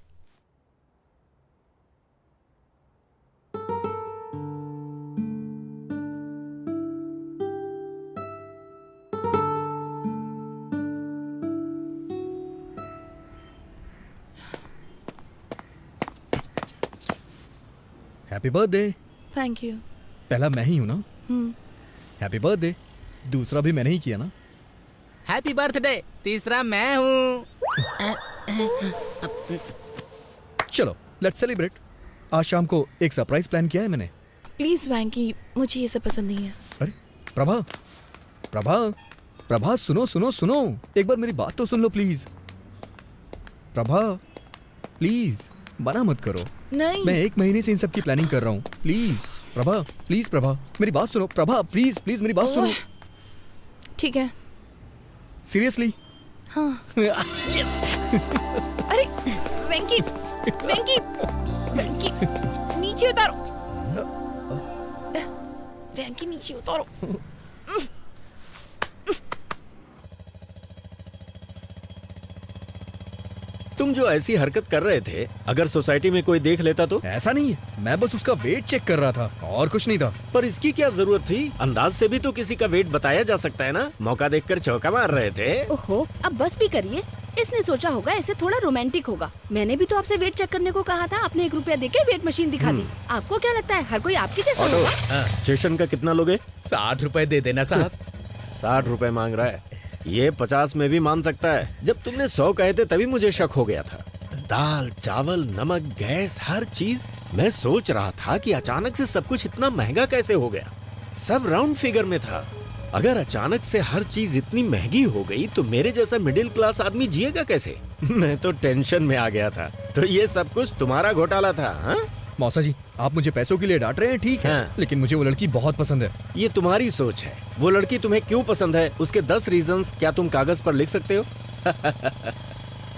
Happy birthday. Thank you. पहला मैं ही हूं ना? Happy birthday. दूसरा भी मैंने ही किया ना? Happy birthday. तीसरा मैं हूँ। चलो लेट्स सेलिब्रेट। आज शाम को एक सरप्राइज प्लान किया है मैंने। प्लीज वैंकी, मुझे ये सब पसंद नहीं है। अरे प्रभा, प्रभा, प्रभा, सुनो सुनो सुनो, एक बार मेरी बात तो सुन लो प्लीज। प्रभा प्लीज, मना मत करो। नहीं, मैं 1 महीने से इन सब की प्लानिंग कर रहा हूँ। प्लीज प्रभा, प्लीज प्रभा, मेरी बात सुनो। प्रभा प्लीज प्लीज मेरी बात सुनो। ठीक है। सीरियसली? हाँ। यस। अरे वेंकी, वेंकी, वेंकी, नीचे उतारो। वेंकी नीचे उतारो। तुम जो ऐसी हरकत कर रहे थे, अगर सोसाइटी में कोई देख लेता तो? ऐसा नहीं है, मैं बस उसका वेट चेक कर रहा था और कुछ नहीं था। पर इसकी क्या जरूरत थी? अंदाज से भी तो किसी का वेट बताया जा सकता है ना। मौका देखकर चौका मार रहे थे। ओहो, अब बस भी करिए। इसने सोचा होगा ऐसे थोड़ा रोमांटिक होगा। मैंने भी तो आपसे वेट चेक करने को कहा था, आपने 1 रुपया देके वेट मशीन दिखा दी। आपको क्या लगता है हर कोई आपकी जैसा ऑटो, होगा? स्टेशन का कितना लोगे? 60 रुपए दे देना साहब। 60 रुपए मांग रहा है, ये 50 में भी मान सकता है। जब तुमने 100 कहे थे तभी मुझे शक हो गया था। दाल, चावल, नमक, गैस, हर चीज। मैं सोच रहा था कि अचानक से सब कुछ इतना महंगा कैसे हो गया। सब राउंड फिगर में था। अगर अचानक से हर चीज इतनी महंगी हो गई तो मेरे जैसा मिडिल क्लास आदमी जिएगा कैसे? मैं तो टेंशन में आ गया था। तो ये सब कुछ तुम्हारा घोटाला था? हाँ? मौसा जी, आप मुझे पैसों के लिए डांट रहे हैं, ठीक है, हाँ। लेकिन मुझे वो लड़की बहुत पसंद है। ये तुम्हारी सोच है। वो लड़की तुम्हें क्यों पसंद है, उसके 10 रीजंस क्या तुम कागज पर लिख सकते हो?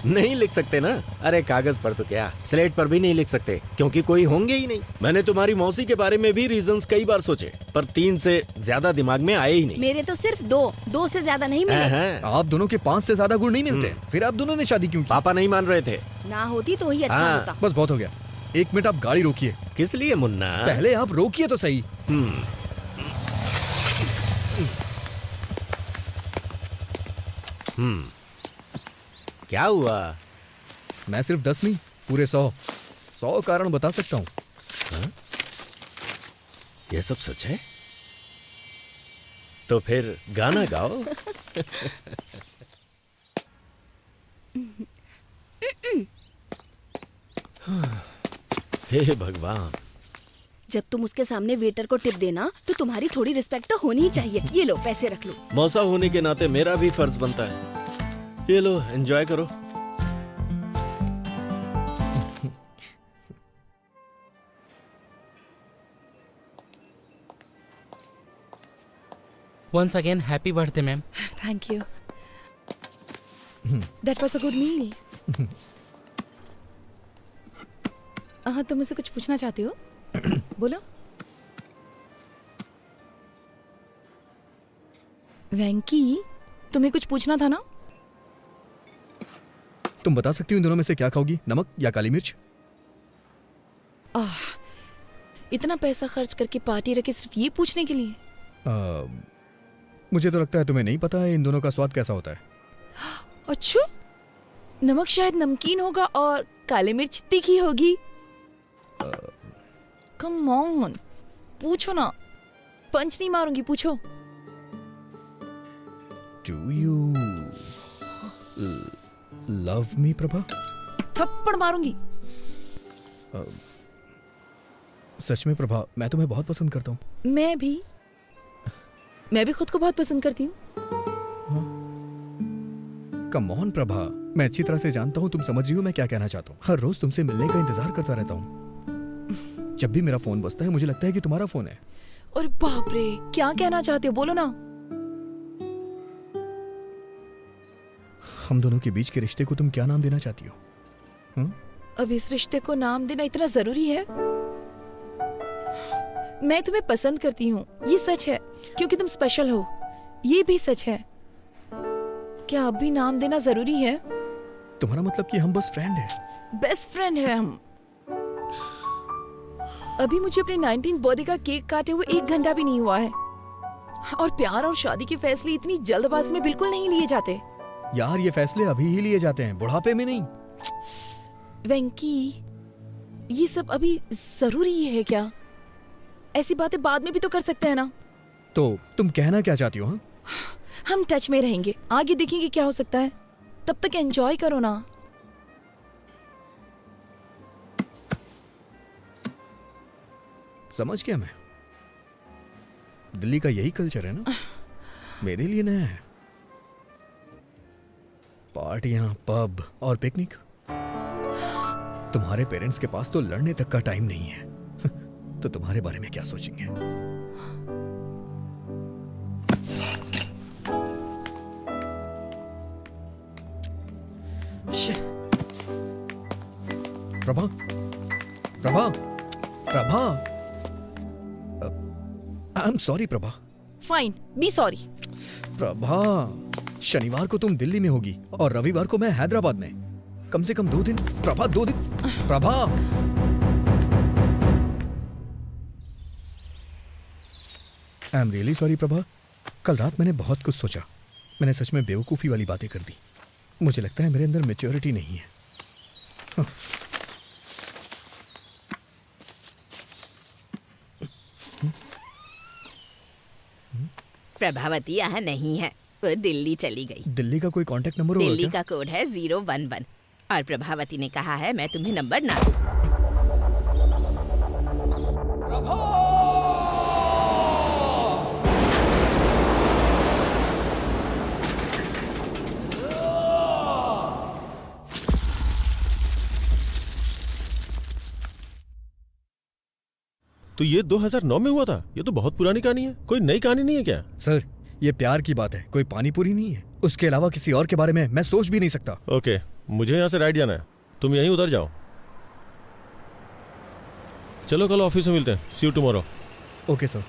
नहीं लिख सकते ना। अरे कागज पर तो क्या, स्लेट पर भी नहीं लिख सकते, क्योंकि कोई होंगे ही नहीं। मैंने तुम्हारी मौसी के बारे में भी रीजंस कई बार सोचे, पर 3 से ज्यादा दिमाग में आए ही नहीं। मेरे तो सिर्फ 2 से ज्यादा नहीं मिले। आप दोनों के 5 से ज्यादा गुण नहीं मिलते, फिर आप दोनों ने शादी क्यों की? पापा नहीं मान रहे थे। ना होती तो ही अच्छा हाँ। होता। बस बहुत हो गया, 1 मिनट आप गाड़ी रोकिए। किस लिए मुन्ना? पहले आप रोकिए तो सही। क्या हुआ? मैं सिर्फ 10 नहीं, पूरे 100 कारण बता सकता हूँ। ये सब सच है? तो फिर गाना गाओ। हे भगवान। जब तुम उसके सामने वेटर को टिप देना तो तुम्हारी थोड़ी रिस्पेक्ट तो होनी ही चाहिए। ये लो पैसे रख लो। मौसा होने के नाते मेरा भी फर्ज बनता है। ये लो, एंजॉय करो। Once again, happy birthday, ma'am. Thank you. That was a good meal. हाँ, तुम मुझसे कुछ पूछना चाहती हो? बोलो। वेंकी, तुम्हें कुछ पूछना था ना? तुम बता सकती हो इन दोनों में से क्या खाओगी, नमक या काली मिर्च? इतना पैसा खर्च करके पार्टी रखी सिर्फ ये पूछने के लिए? मुझे तो लगता है तुम्हें नहीं पता है इन दोनों का स्वाद कैसा होता है। अच्छा, नमक शायद नमकीन होगा और काली मिर्च तीखी होगी। कम ऑन, पूछो ना। पंच नहीं मारूंगी, पूछो। Do you love me, Prabha? थप्पड़ मारूंगी। सच में प्रभा, मैं तुम्हें बहुत पसंद करता हूँ। मैं भी खुद को बहुत पसंद करती हूँ। कम ऑन प्रभा, मैं अच्छी तरह से जानता हूँ तुम समझ रही हो मैं क्या कहना चाहता हूँ। हर रोज तुमसे मिलने का इंतजार करता रहता हूँ। जब भी मेरा फोन बजता है मुझे लगता है कि तुम्हारा फोन है। और बाप रे, क्या कहना चाहते हो, बोलो ना। हम दोनों के बीच के रिश्ते को तुम क्या नाम देना चाहती हो? अब इस रिश्ते को नाम देना इतना जरूरी है? मैं तुम्हें पसंद करती हूँ, ये सच है, क्योंकि तुम स्पेशल हो, ये भी सच है। क्या अब भी नाम देना जरूरी है? तुम्हारा मतलब कि हम बस फ्रेंड हैं? बेस्ट फ्रेंड है हम। अभी मुझे अपने 19th बर्थडे का केक काटे हुए 1 घंटा भी नहीं हुआ है। और प्यार और शादी के फैसले इतनी जल्दबाजी में बिल्कुल नहीं लिए जाते। यार, ये फैसले अभी ही लिए जाते हैं, बुढ़ापे में नहीं। वेंकी, ये सब अभी जरूरी है क्या? ऐसी बातें बाद में भी तो कर सकते हैं ना। तो तुम कहना क्या चाहती हो? हाँ, हम टच में रहेंगे, आगे देखेंगे क्या हो सकता है। तब तक एंजॉय करो ना। समझ गया मैं। दिल्ली का यही कल्चर है ना, मेरे लिए नया है। पार्टियां, पब और पिकनिक। तुम्हारे पेरेंट्स के पास तो लड़ने तक का टाइम नहीं है। तो तुम्हारे बारे में क्या सोचेंगे? Prabha, Prabha, Prabha, I am sorry Prabha. Fine, be sorry. Prabha, शनिवार को तुम दिल्ली में होगी और रविवार को मैं हैदराबाद में। कम से कम 2 दिन। प्रभा, 2 दिन। Prabha, I am really sorry Prabha. कल रात मैंने बहुत कुछ सोचा। मैंने सच में बेवकूफ़ी वाली बातें कर दी। मुझे लगता है मेरे अंदर मैच्योरिटी नहीं है। प्रभावती यहाँ नहीं है, वो दिल्ली चली गई। दिल्ली का कोई कांटेक्ट नंबर होगा दिल्ली क्या? का कोड है 011 और प्रभावती ने कहा है मैं तुम्हें नंबर ना दूं। तो ये 2009 में हुआ था? ये तो बहुत पुरानी कहानी है। कोई नई कहानी नहीं है क्या? सर, ये प्यार की बात है, कोई पानी पूरी नहीं है। उसके अलावा किसी और के बारे में मैं सोच भी नहीं सकता। ओके, मुझे यहाँ से राइट जाना है, तुम यहीं उधर जाओ। चलो कल ऑफिस में मिलते हैं। सी यू टुमारो। Okay sir.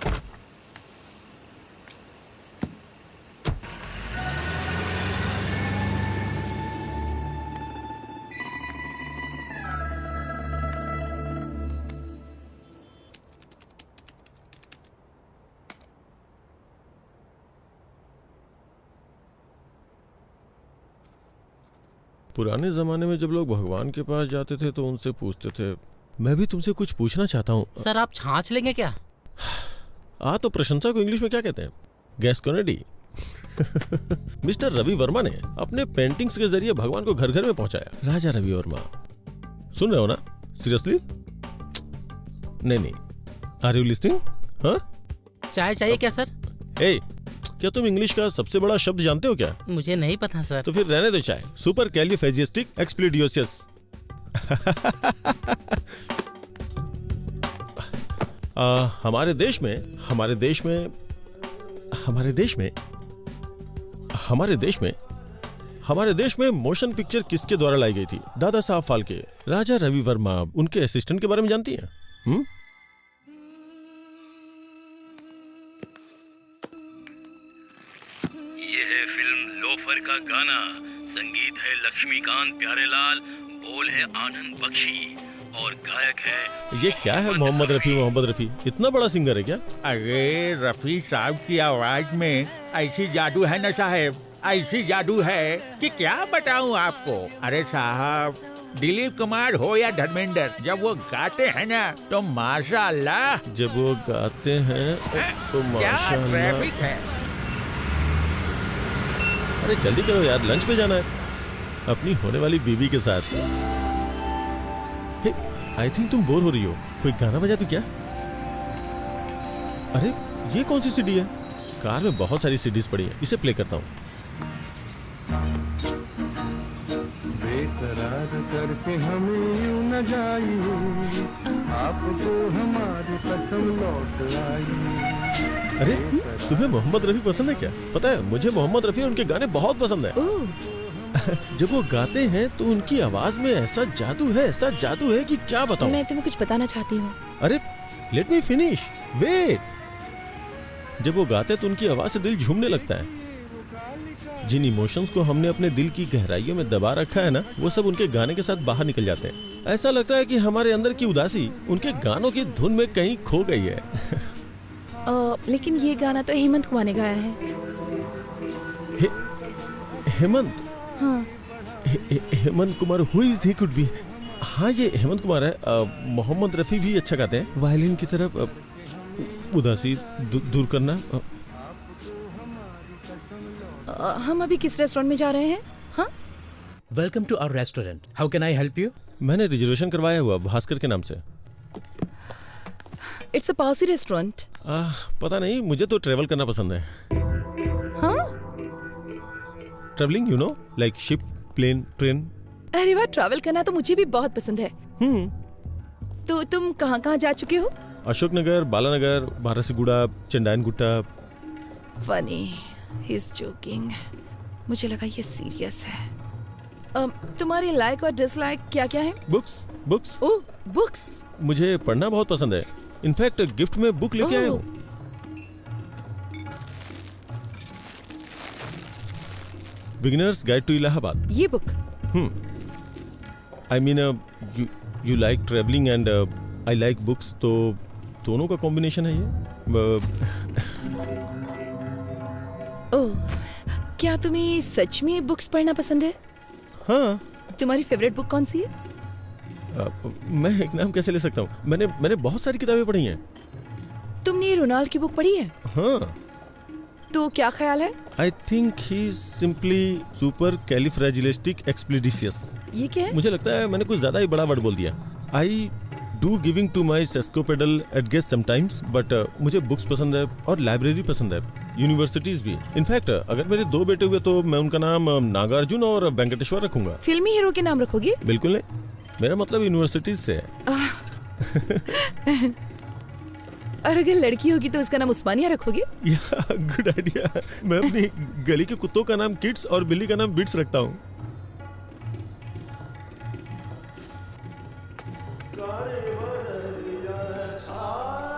पुराने जमाने में जब लोग भगवान के पास जाते थे तो उनसे पूछते थे। मैं भी तुमसे कुछ पूछना चाहता हूँ। सर आप छाछ लेंगे क्या? तो प्रशंसा को इंग्लिश में क्या कहते हैं? गैस्कोनेडी। मिस्टर रवि वर्मा ने अपने पेंटिंग्स के जरिए भगवान को घर घर में पहुंचाया। राजा रवि वर्मा, सुन रहे हो ना? सीरियसली? नहीं। Are you listening? हाँ? चाय चाहिए क्या सर? ए, क्या तुम इंग्लिश का सबसे बड़ा शब्द जानते हो क्या? मुझे नहीं पता सर। तो फिर रहने दो चाय। सुपर कैलिफेजिस्टिक एक्सप्लिडियोसियस। हमारे देश में मोशन पिक्चर किसके द्वारा लाई गई थी? दादा साहब फाल्के। राजा रवि वर्मा, उनके असिस्टेंट के बारे में जानती हैं? ये है फिल्म लोफर का गाना। संगीत है लक्ष्मीकांत प्यारेलाल, बोल है आनंद बख्शी और गायक है ये क्या है? मोहम्मद रफी इतना बड़ा सिंगर है क्या? अरे रफी साहब की आवाज में ऐसी जादू है ना साहब, ऐसी जादू है कि क्या बताऊं आपको। अरे साहब, दिलीप कुमार हो या धर्मेंद्र, जब वो गाते हैं ना तो माशाअल्लाह। जब वो गाते हैं तो क्या माशाअल्लाह। ट्रैफिक है। अरे जल्दी करो यार, लंच पे जाना है अपनी होने वाली बीवी के साथ। आई थिंक तुम बोर हो रही हो, कोई गाना बजा दो क्या? अरे ये कौन सी सीडी है? कार में बहुत सारी सीडीज पड़ी है, इसे प्ले करता हूँ। बेकरार करके हमें यूं न जाइए, आपको हमारी कसम लौट आई। अरे तुम्हें मोहम्मद रफी पसंद है क्या? पता है मुझे मोहम्मद रफी और उनके गाने बहुत पसंद है। जब वो गाते हैं तो उनकी आवाज में ऐसा जादू है कि क्या बताऊं। मैं तुम्हें कुछ बताना चाहती हूँ। अरे लेट मी फिनिश, वेट। जब वो गाते हैं तो उनकी आवाज से दिल झूमने लगता है। जिन इमोशंस को हमने अपने दिल की गहराइयों में दबा रखा है ना, वो सब उनके गाने के साथ बाहर निकल जाते हैं। ऐसा लगता है कि हमारे अंदर की उदासी उनके गानों की धुन में कहीं खो गई है। लेकिन ये गाना तो हेमंत कुमार ने गाया है। हेमंत? हाँ। Hemant Kumar, who is he could be? हाँ ये हेमंत कुमार है। मोहम्मद रफी भी अच्छा गाते हैं। वायलिन की तरफ उदासी दूर करना। हम अभी किस रेस्टोरेंट में जा रहे हैं? हाँ? Welcome to our restaurant, how can I help you? मैंने रिजर्वेशन करवाया हुआ भास्कर के नाम से। It's a posh restaurant. पता नहीं, मुझे तो ट्रेवल करना पसंद है। हाँ? Travelling, you know, like ship, plane, train. अरे वाह, ट्रैवल करना तो मुझे भी बहुत पसंद है। तो तुम कहाँ कहाँ जा चुके हो? Ashoknagar, Balanagar, Barasiguda, Chandrayangutta. Funny, he is joking. मुझे लगा ये सीरियस है। तुम्हारी लाइक और डिसलाइक क्या क्या है? बुक्स। ओह, बुक्स। मुझे पढ़ना बहुत पसंद है। इनफैक्ट गिफ्ट में बुक लेके आया हूँ। Beginners guide to Allahabad. ये book? I mean you like travelling and I like books, तो दोनों का कॉम्बिनेशन है ये। ओह, क्या तुम्हें सच में बुक्स पढ़ना पसंद है? हाँ। तुम्हारी फेवरेट बुक कौन सी है? मैं एक नाम कैसे ले सकता हूँ? मैंने बहुत सारी किताबें पढ़ी हैं। तुमने रोनाल्ड की बुक पढ़ी है? हाँ। तो क्या ख्याल है? I think he is simply supercalifragilisticexpialidocious. ये क्या है? मुझे लगता है मैंने कुछ ज्यादा ही बड़ा वर्ड बोल दिया। I do giving to my sesquipedal at guest sometimes, but मुझे बुक्स पसंद है और लाइब्रेरी पसंद है, यूनिवर्सिटीज भी। इनफैक्ट अगर मेरे 2 बेटे हुए तो मैं उनका नाम नागार्जुन और वेंकटेश्वर रखूंगा। फिल्मी हीरो के नाम रखोगे? बिल्कुल नहीं, मेरा मतलब यूनिवर्सिटीज से है। और अगर लड़की होगी तो उसका नाम उस्मानिया रखोगे? Good idea. मैं अपनी गली के कुत्तों का नाम किड्स और बिल्ली का नाम बिट्स रखता हूँ।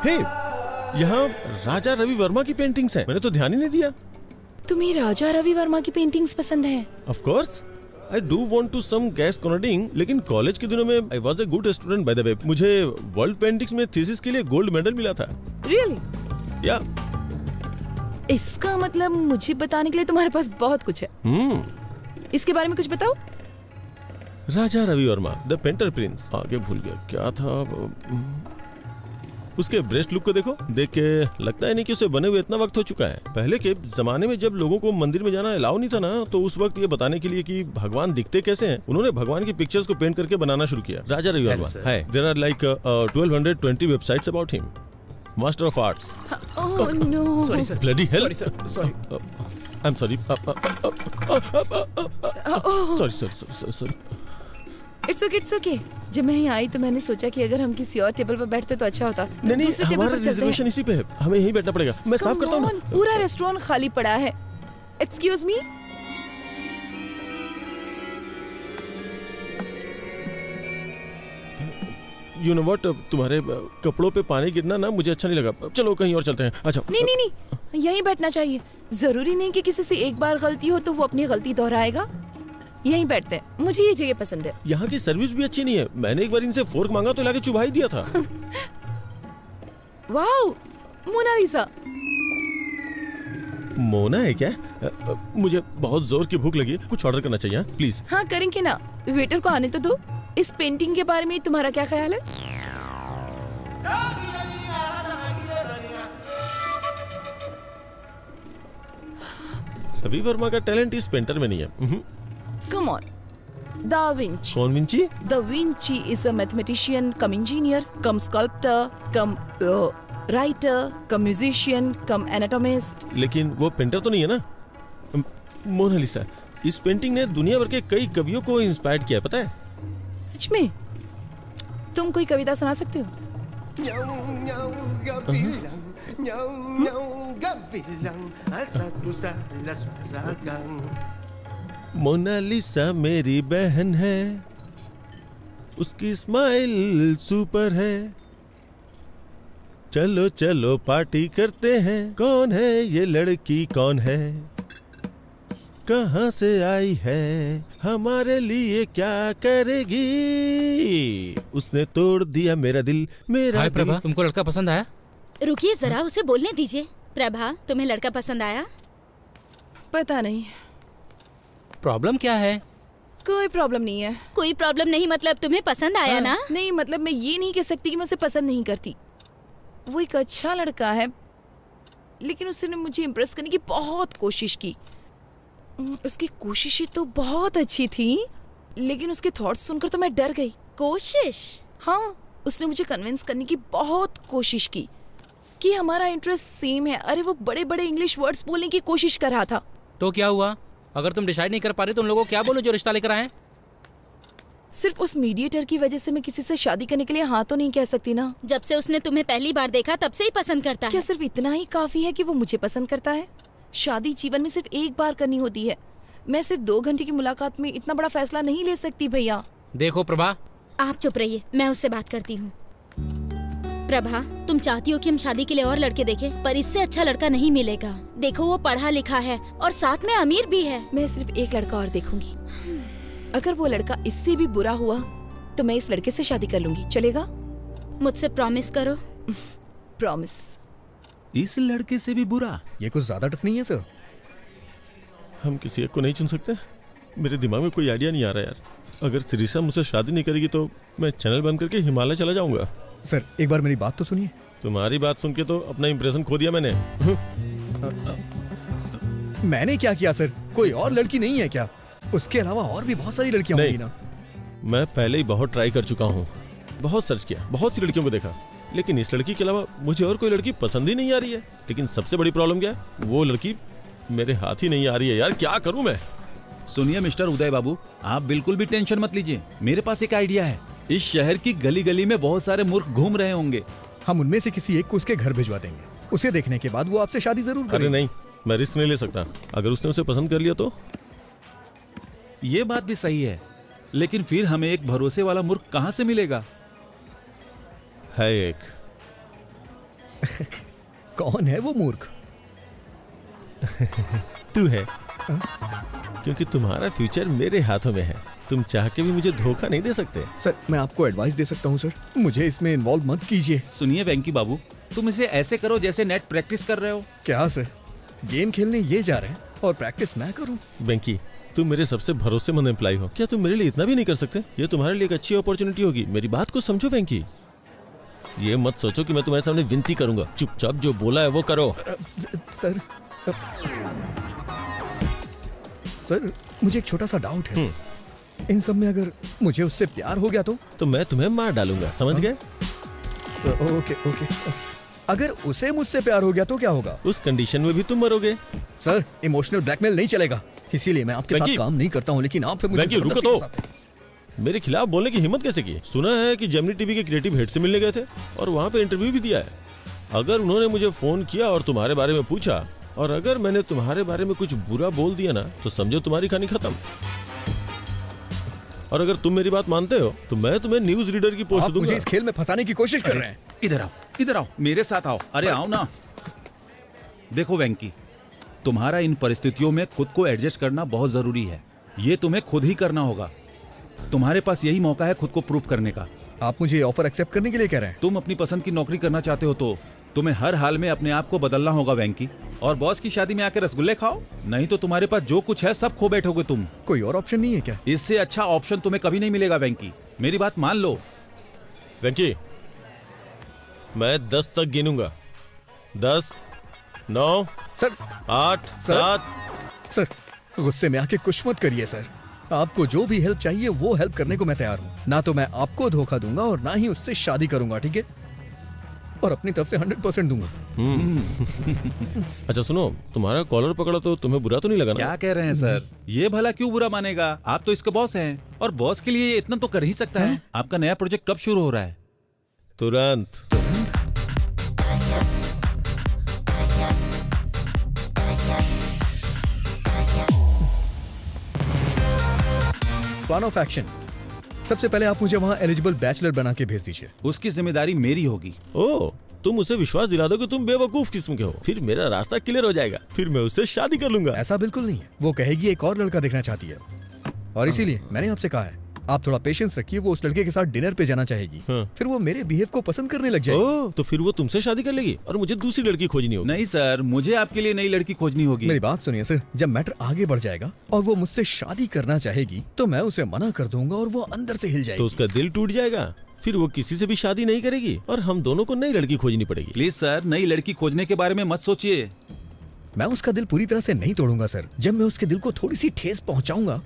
हे, यहाँ राजा रवि वर्मा की पेंटिंग्स हैं। मैंने तो ध्यान ही नहीं दिया। तुम्हें राजा रवि वर्मा की पेंटिंग्स पसंद हैं? Of course, I do want to some gas कोनडिंग, लेकिन कॉलेज के दिनों में I was a good student by the way. मुझे वर्ल्ड पेंटिंग्स में थीसिस के लिए गोल्ड मेडल मिला था। रियली? या। इसका मतलब मुझे बताने के लिए तुम्हारे पास बहुत कुछ है। इसके बारे में कुछ बताओ। Raja Ravi Varma, the painter prince. आगे भूल गया क्या था। उसके ब्रेस्ट लुक को देखो, देख के लगता है नहीं कि उसे बने हुए इतना वक्त हो चुका है। पहले के जमाने में जब लोगों को मंदिर में जाना अलाउ नहीं था ना, तो उस वक्त ये बताने के लिए कि भगवान दिखते कैसे हैं, उन्होंने भगवान की पिक्चर्स को पेंट करके बनाना शुरू किया। राजा रवि वर्मा है। There are like 1220 websites about him. Master of arts. Oh no, sorry sir, bloody hell. Sorry sir, sorry. I am sorry. Sorry. It's okay, it's okay. जब मैं यहाँ आई तो मैंने सोचा कि अगर हम किसी और टेबल पर बैठते तो अच्छा होता। नहीं, दूसरे टेबल हमारा पर चलते रिजर्वेशन हैं। इसी पे है, हमें यहीं बैठना पड़ेगा। मैं साफ करता हूँ ना। पूरा रेस्टोरेंट खाली पड़ा है। Excuse me. You know what, तुम्हारे कपड़ों पे पानी गिरना ना मुझे अच्छा नहीं लगा। चलो कहीं और चलते हैं। अच्छा। नहीं, यहीं बैठना चाहिए। जरूरी नहीं कि किसी से एक बार गलती हो तो वो अपनी गलती दोहराएगा। यहीं बैठते हैं, मुझे ये जगह पसंद है। यहाँ की सर्विस भी अच्छी नहीं है। मैंने एक बार इनसे फोर्क मांगा तो लाके चुभा ही दिया था। Wow, Mona Lisa. मोना है क्या? मुझे बहुत जोर की भूख लगी है, कुछ ऑर्डर करना चाहिए प्लीज। हाँ, करेंगे ना। वेटर को आने तो दो। इस पेंटिंग के बारे में तुम्हारा क्या ख्याल है? रवि वर्मा का टैलेंट इस पेंटर में नहीं है। Come on. Da Vinci. कौन Vinci? Da Vinci is a mathematician cum engineer cum sculptor cum writer cum musician cum anatomist. लेकिन वो पेंटर तो नहीं है ना। मोनालिसा, इस पेंटिंग ने दुनिया भर के कई कवियों को इंस्पायर किया, पता है? सच में? तुम कोई कविता सुना सकते हो? मोनालिसा मेरी बहन है, उसकी स्माइल सुपर है। चलो चलो पार्टी करते हैं। कौन है ये लड़की, कौन है, कहाँ से आई है, हमारे लिए क्या करेगी? उसने तोड़ दिया मेरा दिल, मेरा हाय दिल। प्रभा, तुमको लड़का पसंद आया? रुकिए जरा, उसे बोलने दीजिए। प्रभा, तुम्हें लड़का पसंद आया? पता नहीं। प्रॉब्लम क्या है? कोई प्रॉब्लम नहीं है। कोई प्रॉब्लम नहीं मतलब तुम्हें पसंद आया ना? नहीं, मतलब मैं ये नहीं कह सकती कि मैं उसे पसंद नहीं करती। वो एक अच्छा लड़का है, लेकिन उसने मुझे इम्प्रेस करने की बहुत कोशिश की। उसकी कोशिशें तो बहुत अच्छी थी, लेकिन उसके थॉट्स सुनकर तो मैं डर गई। कोशिश? हाँ, उसने मुझे कन्विंस करने की बहुत कोशिश की कि हमारा इंटरेस्ट सेम है। अरे वो बड़े बड़े इंग्लिश वर्ड्स बोलने की कोशिश कर रहा था। तो क्या हुआ? अगर तुम डिसाइड नहीं कर पा रहे तो उन लोगों को क्या बोलो जो रिश्ता लेकर आए? सिर्फ उस मीडिएटर की वजह से मैं किसी से शादी करने के लिए हाँ तो नहीं कह सकती ना। जब से उसने तुम्हें पहली बार देखा तब से ही पसंद करता क्या है। सिर्फ इतना ही काफी है कि वो मुझे पसंद करता है? शादी जीवन में सिर्फ एक बार करनी होती है। मैं सिर्फ 2 घंटे की मुलाकात में इतना बड़ा फैसला नहीं ले सकती भैया। देखो प्रभा, आप चुप रहिए, मैं उससे बात करती हूँ। प्रभा, तुम चाहती हो कि हम शादी के लिए और लड़के देखें, पर इससे अच्छा लड़का नहीं मिलेगा। देखो वो पढ़ा लिखा है और साथ में अमीर भी है। मैं सिर्फ एक लड़का और देखूंगी। अगर वो लड़का इससे भी बुरा हुआ तो मैं इस लड़के से शादी कर लूंगी। चलेगा? मुझसे प्रॉमिस करो। प्रॉमिस। इस लड़के से भी बुरा? ये कुछ ज्यादा टफ नहीं है सर? हम किसी एक को नहीं चुन सकते? मेरे दिमाग में कोई आइडिया नहीं आ रहा यार। अगर सिरिसा मुझसे शादी नहीं करेगी तो मैं चैनल बंद करके हिमालय चला जाऊंगा। सर एक बार मेरी बात तो सुनिए। तुम्हारी बात सुन के तो अपना इंप्रेशन खो दिया मैंने। मैंने क्या किया सर? कोई और लड़की नहीं है क्या? उसके अलावा और भी बहुत सारी लड़कियां होंगी ना। मैं पहले ही बहुत ट्राई कर चुका हूँ, बहुत सर्च किया, बहुत सी लड़कियों को देखा, लेकिन इस लड़की के अलावा मुझे और कोई लड़की पसंद ही नहीं आ रही है। लेकिन सबसे बड़ी प्रॉब्लम क्या है? वो लड़की मेरे हाथ ही नहीं आ रही है यार। क्या करूं मैं? सुनिए मिस्टर उदय बाबू, आप बिल्कुल भी टेंशन मत लीजिए। मेरे पास एक आइडिया है। इस शहर की गली गली में बहुत सारे मूर्ख घूम रहे होंगे। हम उनमें से किसी एक को उसके घर भिजवा देंगे। उसे देखने के बाद वो आपसे शादी जरूर करेगा। अरे नहीं, मैं रिस्क नहीं ले सकता। अगर उसने उसे पसंद कर लिया तो? ये बात भी सही है, लेकिन फिर हमें एक भरोसे वाला मूर्ख कहाँ से मिलेगा? है एक। कौन है वो मूर्ख? तू है, क्योंकि तुम्हारा फ्यूचर मेरे हाथों में है। तुम चाह के भी मुझे धोखा नहीं दे सकते। सर मैं आपको एडवाइस दे सकता हूँ सर, मुझे इसमें इन्वॉल्व मत कीजिए। सुनिए वेंकी बाबू, तुम इसे ऐसे करो जैसे नेट प्रैक्टिस कर रहे हो। क्या सर? गेम खेलने ये जा रहे हैं और प्रैक्टिस मैं करूँ? बेंकी, तुम मेरे सबसे भरोसेमंद एम्प्लॉय हो, क्या तुम मेरे लिए इतना भी नहीं कर सकते? ये तुम्हारे लिए एक अच्छी अपॉर्चुनिटी होगी। मेरी बात को समझो बेंकी। ये मत सोचो कि मैं तुम्हारे सामने विनती करूंगा। चुपचाप जो बोला है वो करो। सर मुझे एक छोटा सा डाउट है। इन सब में अगर मुझे उससे प्यार हो गया तो मैं तुम्हें मार डालूंगा, समझ गए? Okay okay. अगर उसे मुझसे प्यार हो गया तो क्या होगा? उस कंडीशन में भी तुम मरोगे। सर इमोशनल ब्लैकमेल नहीं चलेगा, इसीलिए मैं आपके साथ काम नहीं करता हूँ। लेकिन आप फिर मुझे रुको तो, मेरे खिलाफ बोलने की हिम्मत कैसे की? सुना है कि जेमिनी टीवी के क्रिएटिव हेड से मिलने गए थे और वहाँ पे इंटरव्यू भी दिया है। अगर उन्होंने मुझे फोन किया और तुम्हारे बारे में पूछा, और अगर मैंने तुम्हारे बारे में कुछ बुरा बोल दिया ना, तो समझो तुम्हारी कहानी खत्म। और अगर तुम मेरी बात मानते हो तो मैं तुम्हें न्यूज रीडर की पोस्ट दूंगा। मुझे इस खेल में फंसाने की कोशिश कर रहे हैं। इधर आओ, मेरे साथ आओ। अरे आओ ना। देखो वेंकी, तुम्हारा इन परिस्थितियों में खुद को एडजस्ट करना बहुत जरूरी है। ये तुम्हें खुद ही करना होगा। तुम्हारे पास यही मौका है खुद को प्रूव करने का। आप मुझे ऑफर एक्सेप्ट करने के लिए कह रहे हैं? तुम अपनी पसंद की नौकरी करना चाहते हो तो तुम्हें हर हाल में अपने आप को बदलना होगा वेंकी। और बॉस की शादी में आकर रसगुल्ले खाओ, नहीं तो तुम्हारे पास जो कुछ है सब खो बैठोगे तुम। कोई और ऑप्शन नहीं है क्या? इससे अच्छा ऑप्शन तुम्हें कभी नहीं मिलेगा वेंकी, मेरी बात मान लो। वेंकी, मैं 10 तक गिनूंगा। 10, 9, सर 8, 7। सर गुस्से में आके कुछ मत करिए सर। आपको जो भी हेल्प चाहिए वो हेल्प करने को मैं तैयार हूँ। ना तो मैं आपको धोखा दूंगा और ना ही उससे शादी करूंगा, ठीक है? और अपनी तरफ से 100% दूंगा। अच्छा सुनो, तुम्हारा कॉलर पकड़ा तो तुम्हें बुरा तो नहीं लगा ना? क्या कह रहे हैं सर? ये भला क्यों बुरा मानेगा? आप तो इसके बॉस हैं और बॉस के लिए इतना तो कर ही सकता है। आपका नया प्रोजेक्ट कब शुरू हो रहा है? तुरंत। Plan of action. सबसे पहले आप मुझे वहाँ एलिजिबल बैचलर बना के भेज दीजिए। उसकी जिम्मेदारी मेरी होगी। ओह, तुम उसे विश्वास दिला दो कि तुम बेवकूफ किस्म के हो, फिर मेरा रास्ता क्लियर हो जाएगा, फिर मैं उससे शादी कर लूंगा। ऐसा बिल्कुल नहीं है। वो कहेगी एक और लड़का देखना चाहती है और इसीलिए मैंने आपसे कहा है आप थोड़ा पेशेंस रखिए। वो उस लड़के के साथ डिनर पे जाना चाहेगी। फिर वो मेरे बिहेव को पसंद करने लग जाएगी। ओह, तो फिर वो तुमसे शादी कर लेगी और मुझे दूसरी लड़की खोजनी होगी। नहीं सर, मुझे आपके लिए नई लड़की खोजनी होगी। मेरी बात सुनिए सर, जब मैटर आगे बढ़ जाएगा और वो मुझसे शादी करना चाहेगी तो मैं उसे मना कर दूंगा और वो अंदर से हिल जाएगी। तो उसका दिल टूट जाएगा, फिर वो किसी से भी शादी नहीं करेगी और हम दोनों को नई लड़की खोजनी पड़ेगी। प्लीज सर, नई लड़की खोजने के बारे में मत सोचिए। मैं उसका दिल पूरी तरह से नहीं तोड़ूंगा सर। जब मैं उसके दिल को थोड़ी सी ठेस पहुंचाऊंगा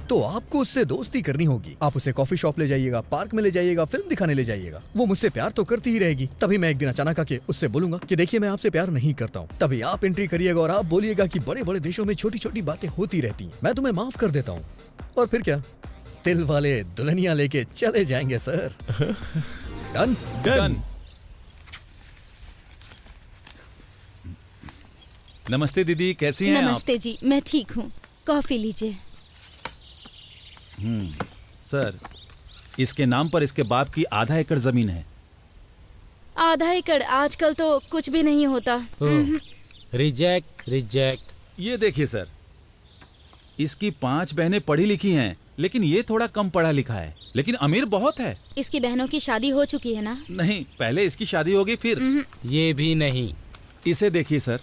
तो आपको उससे दोस्ती करनी होगी। आप उसे कॉफी शॉप ले जाइएगा, पार्क में ले जाइएगा, फिल्म दिखाने ले जाइएगा। वो मुझसे प्यार तो करती ही रहेगी। तभी मैं एक दिन अचानक आके उससे बोलूंगा कि देखिए मैं आपसे प्यार नहीं करता हूँ। तभी आप एंट्री करिएगा और आप बोलिएगा कि बड़े बड़े देशों में छोटी छोटी बातें होती रहती हैं, मैं तुम्हें माफ कर देता हूँ। और फिर क्या, दिल वाले दुल्हनिया लेके चले जाएंगे सर। Done done. नमस्ते दीदी, कैसी हैं नमस्ते जी, मैं ठीक हूँ। कॉफी लीजिए। सर, इसके नाम पर इसके बाप की आधा एकड़ जमीन है। आधा एकड़ आजकल तो कुछ भी नहीं होता। Reject reject. ये देखिए सर, इसकी 5 बहनें पढ़ी लिखी हैं, लेकिन ये थोड़ा कम पढ़ा लिखा है, लेकिन अमीर बहुत है। इसकी बहनों की शादी हो चुकी है ना? नहीं, पहले इसकी शादी होगी फिर। ये भी नहीं। इसे देखिए सर,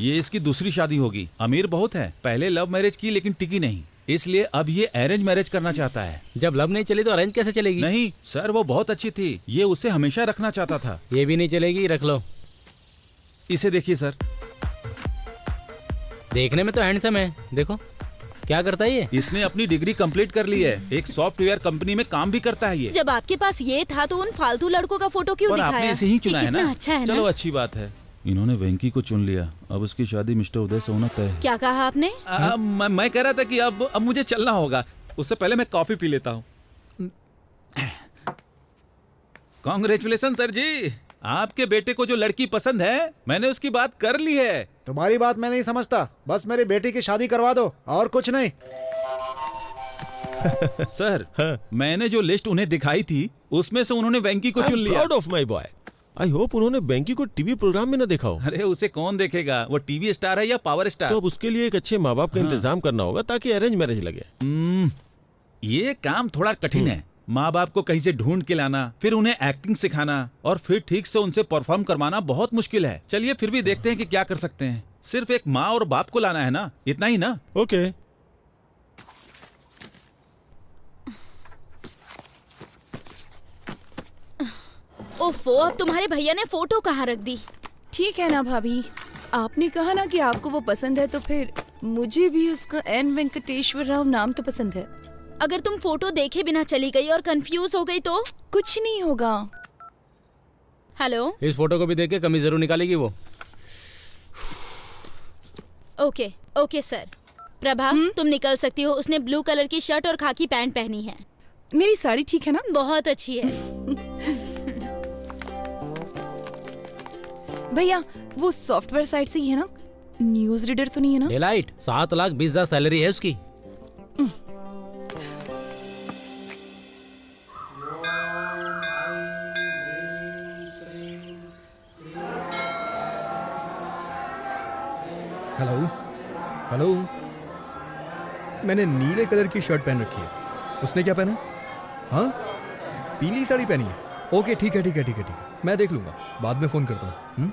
ये इसकी दूसरी शादी होगी। अमीर बहुत है, पहले लव मैरिज की लेकिन टिकी नहीं, इसलिए अब ये अरेंज मैरिज करना चाहता है। जब लव नहीं चली तो अरेंज कैसे चलेगी? नहीं सर, वो बहुत अच्छी थी, ये उसे हमेशा रखना चाहता था। ये भी नहीं चलेगी, रख लो। इसे देखिए सर, देखने में तो हैंडसम है, देखो क्या करता है ये। इसने अपनी डिग्री कंप्लीट कर ली है, एक सॉफ्टवेयर कंपनी में काम भी करता है ये। जब आपके पास ये था तो उन फालतू लड़कों का फोटो क्यों पर दिखाया? आपने इसे ही चुना ये है कितना ना? अच्छा है चलो ना? अच्छी बात है, इन्होंने वेंकी को चुन लिया। अब उसकी शादी मिस्टर उदय से होना तय है। क्या कहा आपने? मैं कह रहा था कि अब मुझे चलना होगा, उससे पहले मैं कॉफी पी लेता हूँ। कांग्रेचुलेशन सर जी, आपके बेटे को जो लड़की पसंद है मैंने उसकी बात कर ली है। तुम्हारी बात मैं नहीं समझता, बस मेरी बेटी की शादी करवा दो और कुछ नहीं। सर, मैंने जो लिस्ट उन्हें दिखाई थी उसमें से उन्होंने वेंकी को चुन लिया। Proud of my boy. I hope उन्होंने वेंकी को टीवी प्रोग्राम में न देखा हो। अरे उसे कौन देखेगा, वो टीवी स्टार है या पावर स्टार। तो अब उसके लिए एक अच्छे माँ बाप का इंतजाम करना होगा ताकि अरेंज मैरिज लगे। ये काम थोड़ा कठिन है। माँ बाप को कहीं से ढूंढ के लाना, फिर उन्हें एक्टिंग सिखाना और फिर ठीक से उनसे परफॉर्म करवाना बहुत मुश्किल है। चलिए फिर भी देखते हैं कि क्या कर सकते हैं। सिर्फ एक माँ और बाप को लाना है ना, इतना ही ना? ओके। ओफो, अब तुम्हारे भैया ने फोटो कहाँ रख दी? ठीक है ना भाभी, आपने कहा ना कि आपको वो पसंद है, तो फिर मुझे भी उसका एन वेंकटेश्वर राव नाम तो पसंद है। अगर तुम फोटो देखे बिना चली गई और कंफ्यूज हो गई तो? कुछ नहीं होगा। हेलो, इस फोटो को भी देख के कमी जरूर निकालेगी वो। Okay okay sir. प्रभा, तुम निकल सकती हो। उसने ब्लू कलर की शर्ट और खाकी पैंट पहनी है। मेरी साड़ी ठीक है ना? बहुत अच्छी है। भैया, वो सॉफ्टवेयर साइट से ही है ना? न्यूज रीडर तो नहीं है ना? डेलाइट 7,20,000 सैलरी है उसकी। हेलो हेलो, मैंने नीले कलर की शर्ट पहन रखी है, उसने क्या पहना? हाँ, पीली साड़ी पहनी है। ओके ठीक है ठीक है ठीक है ठीक है, मैं देख लूंगा, बाद में फोन करता हूँ।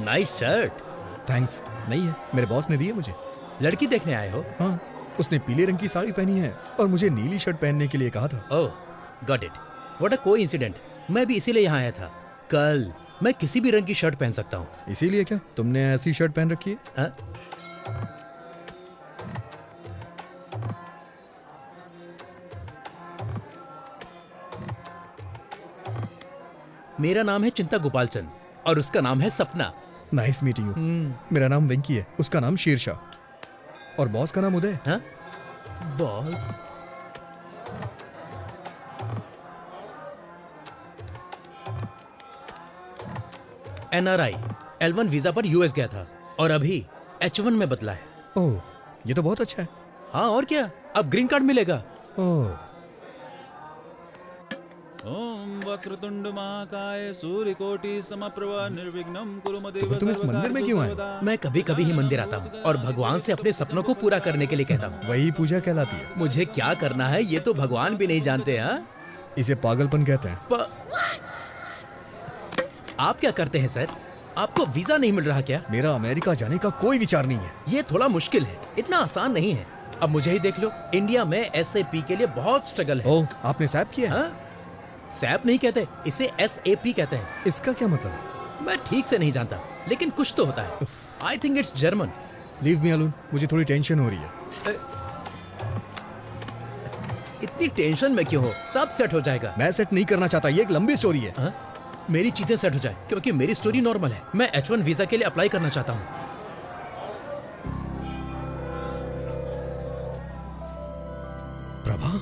Nice shirt. थैंक्स। नहीं है, मेरे बॉस ने दी है मुझे। लड़की देखने आए हो? हाँ, उसने पीले रंग की साड़ी पहनी है और मुझे नीली शर्ट पहनने के लिए कहा था। Oh, got it. What a coincident. मैं भी इसीलिए यहाँ आया था। कल मैं किसी भी रंग की शर्ट पहन सकता हूँ। इसीलिए क्या तुमने ऐसी शर्ट पहन रखी है? मेरा नाम है चिंता गोपालचंद और उसका नाम है सपना। Nice meeting you. मेरा नाम वेंकी है, उसका नाम शेरशाह और बॉस का नाम उदय। हाँ? बॉस? NRI L1 वीजा पर यूएस गया था और अभी H1 में बदला है। ओह, ये तो बहुत अच्छा है। हाँ और क्या, अब ग्रीन कार्ड मिलेगा। ओह, ओम वक्रतुंड महाकाय सूर्यकोटि समप्रभा निर्विघ्नं कुरु मदेव तो तुम इस मंदिर में क्यों आए? मैं कभी कभी ही मंदिर आता हूँ और भगवान से अपने सपनों को पूरा करने के लिए कहता हूँ। वही पूजा कहलाती है। मुझे क्या करना है ये तो भगवान भी नहीं जानते। हाँ, इसे पागलपन कहते हैं। आप क्या करते हैं सर? आपको वीजा नहीं मिल रहा क्या? मेरा अमेरिका जाने का कोई विचार नहीं है। ये थोड़ा मुश्किल है, इतना आसान नहीं है। अब मुझे ही देख लो, इंडिया में SAP के लिए बहुत स्ट्रगल है। ओह, आपने सैप किया? हाँ? सैप नहीं कहते, इसे SAP कहते हैं। इसका क्या मतलब? मैं ठीक से नहीं जानता, लेकिन कुछ तो होता है। I think it's German. Leave me alone, मुझे थोड़ी टेंशन हो रही है। इतनी टेंशन में क्यों हो? सब सेट हो जाएगा। मैं सेट नहीं करना चाहता, ये एक लंबी स्टोरी है। हा? मेरी चीजें सेट हो जाए, क्योंकि मेरी स्टोरी नॉर्मल है। मैं H1 वीजा के लिए अप्लाई करना चाहता हूँ। प्रभा,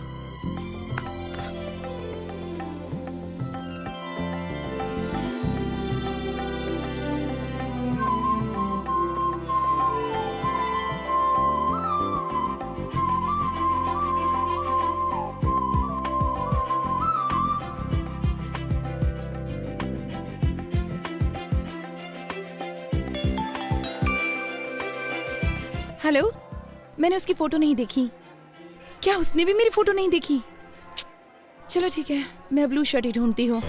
हेलो, मैंने उसकी फोटो नहीं देखी। क्या उसने भी मेरी फोटो नहीं देखी? चलो ठीक है, मैं ब्लू शर्ट ही ढूंढती हूँ।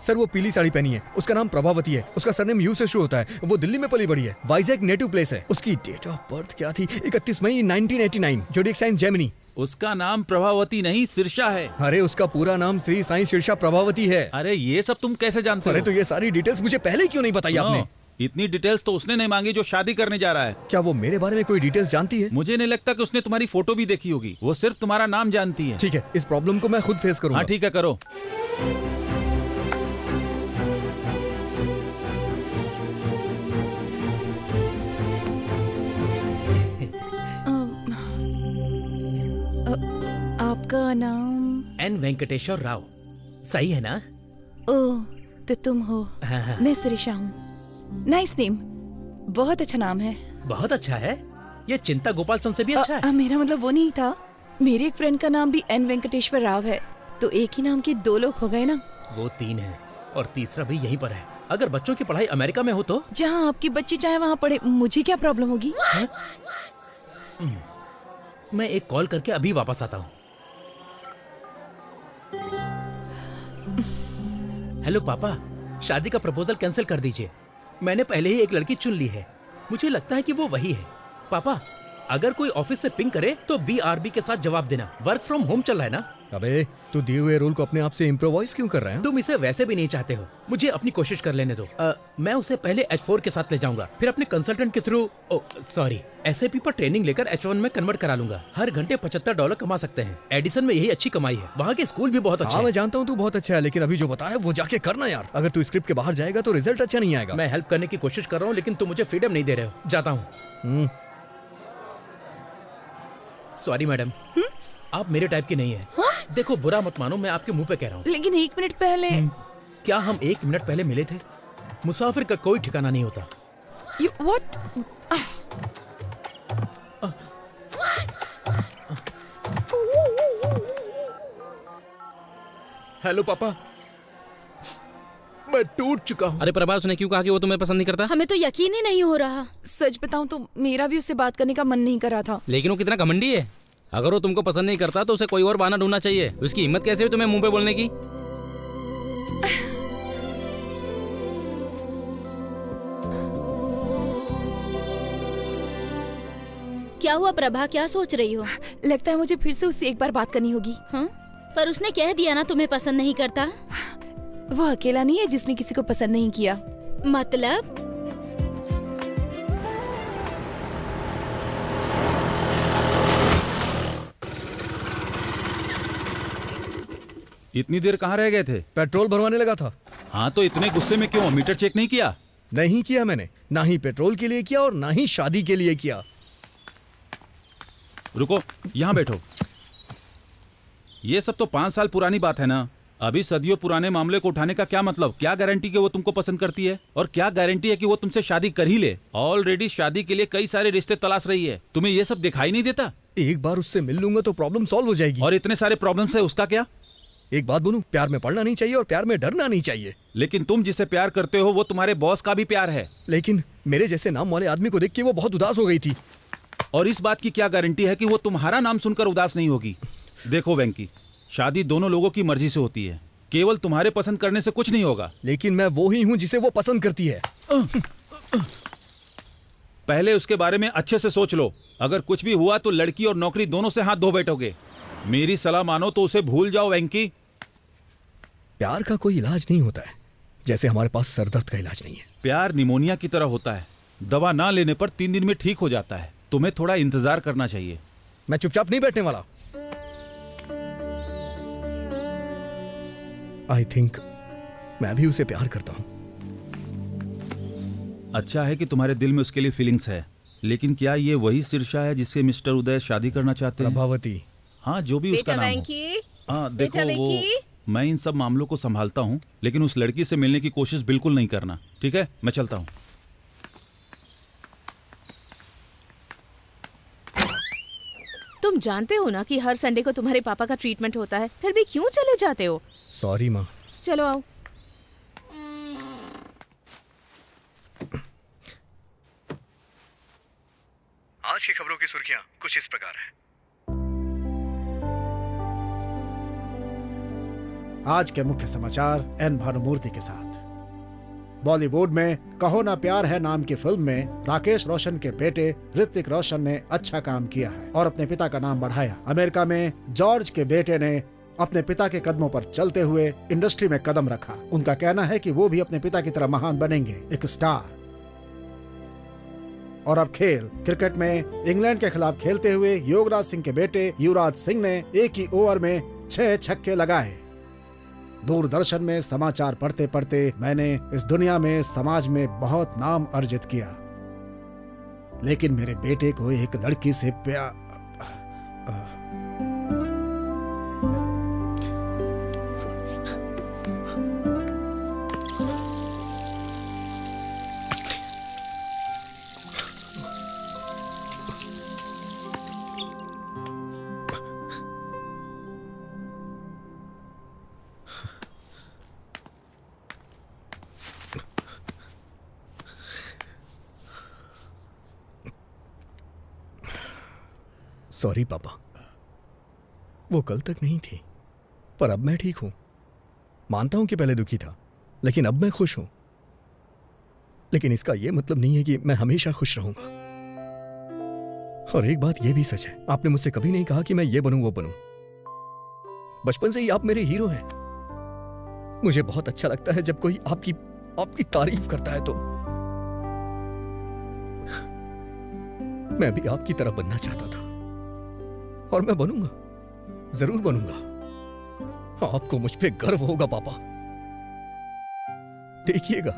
सर वो पीली साड़ी पहनी है, उसका नाम प्रभावती है, उसका सरनेम यू से शुरू होता है, वो दिल्ली में पली बड़ी है, वाइजैक नेटिव प्लेस है। उसकी डेट ऑफ बर्थ क्या थी? 31 मई 1989, जोडिएक साइन जेमिनी। उसका नाम प्रभावती नहीं सिरसा है। अरे उसका पूरा नाम श्री साईं शीर्षा प्रभावती है। अरे ये सब तुम कैसे जानते हो? अरे तो ये सारी डिटेल्स मुझे पहले क्यों नहीं बताई आपने? इतनी डिटेल्स तो उसने नहीं मांगी जो शादी करने जा रहा है। क्या वो मेरे बारे में कोई डिटेल्स जानती है? मुझे नहीं लगता कि उसने तुम्हारी फोटो भी देखी होगी, वो सिर्फ तुम्हारा नाम जानती है। ठीक है, इस प्रॉब्लम को मैं खुद फेस करूंगा। हाँ ठीक है, करो। आपका नाम? एन वेंकटेश्वर राव। सही है ना? ओह, तो तुम हो। हाँ। मैं सिरिशा हूँ। नाइस नेम, बहुत अच्छा नाम है। बहुत अच्छा है, ये चिंता गोपाल चंद से भी अच्छा है। मेरा मतलब वो नहीं था, मेरे एक फ्रेंड का नाम भी एन वेंकटेश्वर राव है, तो एक ही नाम के दो लोग हो गए ना। वो 3 है और तीसरा भी यहीं पर है। अगर बच्चों की पढ़ाई अमेरिका में हो तो? जहाँ आपकी बच्ची चाहे वहाँ पढ़े, मुझे क्या प्रॉब्लम होगी? मैं एक कॉल करके अभी वापस आता हूँ। हेलो पापा, शादी का प्रपोजल कैंसिल कर दीजिए। मैंने पहले ही एक लड़की चुन ली है, मुझे लगता है कि वो वही है। पापा, अगर कोई ऑफिस से पिंग करे तो BRB के साथ जवाब देना। वर्क फ्रॉम होम चल रहा है ना? अबे तू दिए हुए रोल को अपने आप से इम्प्रोवाइज क्यों कर रहा है? तुम इसे वैसे भी नहीं चाहते हो, मुझे अपनी कोशिश कर लेने दो। मैं उसे पहले H4 के साथ ले जाऊंगा, फिर अपने कंसल्टेंट के थ्रू SAP पर ट्रेनिंग लेकर H1 में कन्वर्ट करा लूंगा। हर घंटे $75 कमा सकते हैं। एडिसन में यही अच्छी कमाई है, वहाँ के स्कूल भी बहुत अच्छे हैं। मैं जानता हूँ तू बहुत अच्छा है, लेकिन अभी जो बताया वो जाके करना यार। अगर तू स्क्रिप्ट के बाहर जाएगा तो रिजल्ट अच्छा नहीं आएगा। मैं हेल्प करने की कोशिश कर रहा हूँ, लेकिन तुम मुझे फ्रीडम नहीं दे रहे हो। जाता हूँ। सॉरी मैडम, आप मेरे टाइप की नहीं है। देखो बुरा मत मानो, मैं आपके मुंह पे कह रहा हूँ। लेकिन 1 मिनट पहले। क्या हम 1 मिनट पहले मिले थे? मुसाफिर का कोई ठिकाना नहीं होता। What? हेलो पापा, मैं टूट चुका हूँ। अरे प्रभा, उसने क्यों कहा कि वो तुम्हें पसंद नहीं करता? हमें तो यकीन ही नहीं हो रहा। सच बताऊं तो मेरा भी उससे बात करने का मन नहीं कर रहा था। लेकिन वो कितना घमंडी है। अगर वो तुमको पसंद नहीं करता तो उसे कोई और बहाना ढूंढना चाहिए। उसकी हिम्मत कैसे हुई तुम्हें मुंह पे बोलने की? क्या हुआ प्रभा, क्या सोच रही हो? लगता है मुझे फिर से उससे एक बार बात करनी होगी। हाँ? पर उसने कह दिया ना तुम्हें पसंद नहीं करता। वो अकेला नहीं है जिसने किसी को पसंद नहीं किया। मतलब? इतनी देर कहाँ रह गए थे? पेट्रोल भरवाने लगा था। हाँ तो इतने गुस्से में क्यों? मीटर चेक नहीं किया? नहीं किया मैंने, ना ही पेट्रोल के लिए किया और ना ही शादी के लिए किया। रुको, यहाँ बैठो। ये सब तो 5 साल पुरानी बात है ना। अभी सदियों पुराने मामले को उठाने का क्या मतलब? क्या गारंटी कि वो तुमको पसंद करती है? और क्या गारंटी है कि वो तुमसे शादी कर ही ले? ऑलरेडी शादी के लिए कई सारे रिश्ते तलाश रही है। तुम्हें ये सब दिखाई नहीं देता? एक बार उससे मिल लूंगा तो प्रॉब्लम सॉल्व हो जाएगी। और इतने सारे प्रॉब्लम्स है, उसका क्या? एक बात बोलूं, प्यार में पड़ना नहीं चाहिए और प्यार में डरना नहीं चाहिए। लेकिन तुम जिसे प्यार करते हो वो तुम्हारे बॉस का भी प्यार है। लेकिन मेरे जैसे नाम वाले आदमी को देख के वो बहुत उदास हो गई थी। और इस बात की क्या गारंटी है कि वो तुम्हारा नाम सुनकर उदास नहीं होगी? देखो वेंकी, शादी दोनों लोगों की मर्जी से होती है, केवल तुम्हारे पसंद करने से कुछ नहीं होगा। लेकिन मैं वो ही हूं जिसे वो पसंद करती है। पहले उसके बारे में अच्छे से सोच लो। अगर कुछ भी हुआ तो लड़की और नौकरी दोनों से हाथ धो बैठोगे। मेरी सलाह मानो तो उसे भूल जाओ वेंकी। प्यार का कोई इलाज नहीं होता है, जैसे हमारे पास सरदर्द का इलाज नहीं है। प्यार निमोनिया की तरह होता है, दवा ना लेने पर 3 दिन में ठीक हो जाता है। तुम्हें थोड़ा इंतजार करना चाहिए। मैं चुपचाप नहीं बैठने वाला। आई थिंक मैं भी उसे प्यार करता हूं। अच्छा है कि तुम्हारे दिल में उसके लिए फीलिंग्स है, लेकिन क्या ये वही शीर्षा है जिससे मिस्टर उदय शादी करना चाहते हैं? प्रभावती। हाँ, जो भी उसका नाम हो। हाँ देखो, वो मैं इन सब मामलों को संभालता हूँ, लेकिन उस लड़की से मिलने की कोशिश बिल्कुल नहीं करना, ठीक है? मैं चलता हूँ। तुम जानते हो ना कि हर संडे को तुम्हारे पापा का ट्रीटमेंट होता है, फिर भी क्यों चले जाते हो? सॉरी माँ। चलो आओ। आज की खबरों की सुर्खियां कुछ इस प्रकार हैं। आज के मुख्य समाचार एन भानुमूर्ति के साथ। बॉलीवुड में कहो ना प्यार है नाम की फिल्म में राकेश रोशन के बेटे ऋतिक रोशन ने अच्छा काम किया है और अपने पिता का नाम बढ़ाया। अमेरिका में जॉर्ज के बेटे ने अपने पिता के कदमों पर चलते हुए इंडस्ट्री में कदम रखा। उनका कहना है कि वो भी अपने पिता की तरह महान बनेंगे, एक स्टार। और अब खेल। क्रिकेट में इंग्लैंड के खिलाफ खेलते हुए युवराज सिंह के बेटे युवराज सिंह ने एक ही ओवर में 6 छक्के लगाए। दूरदर्शन में समाचार पढ़ते पढ़ते मैंने इस दुनिया में, समाज में बहुत नाम अर्जित किया, लेकिन मेरे बेटे को एक लड़की से प्यार। सॉरी पापा, वो कल तक नहीं थी, पर अब मैं ठीक हूं। मानता हूं कि पहले दुखी था, लेकिन अब मैं खुश हूं। लेकिन इसका यह मतलब नहीं है कि मैं हमेशा खुश रहूंगा। और एक बात यह भी सच है, आपने मुझसे कभी नहीं कहा कि मैं ये बनूं वो बनूं। बचपन से ही आप मेरे हीरो हैं। मुझे बहुत अच्छा लगता है जब कोई आपकी तारीफ करता है। तो मैं भी आपकी तरह बनना चाहता था और मैं बनूंगा, जरूर बनूंगा। आपको मुझ पे गर्व होगा पापा, देखिएगा।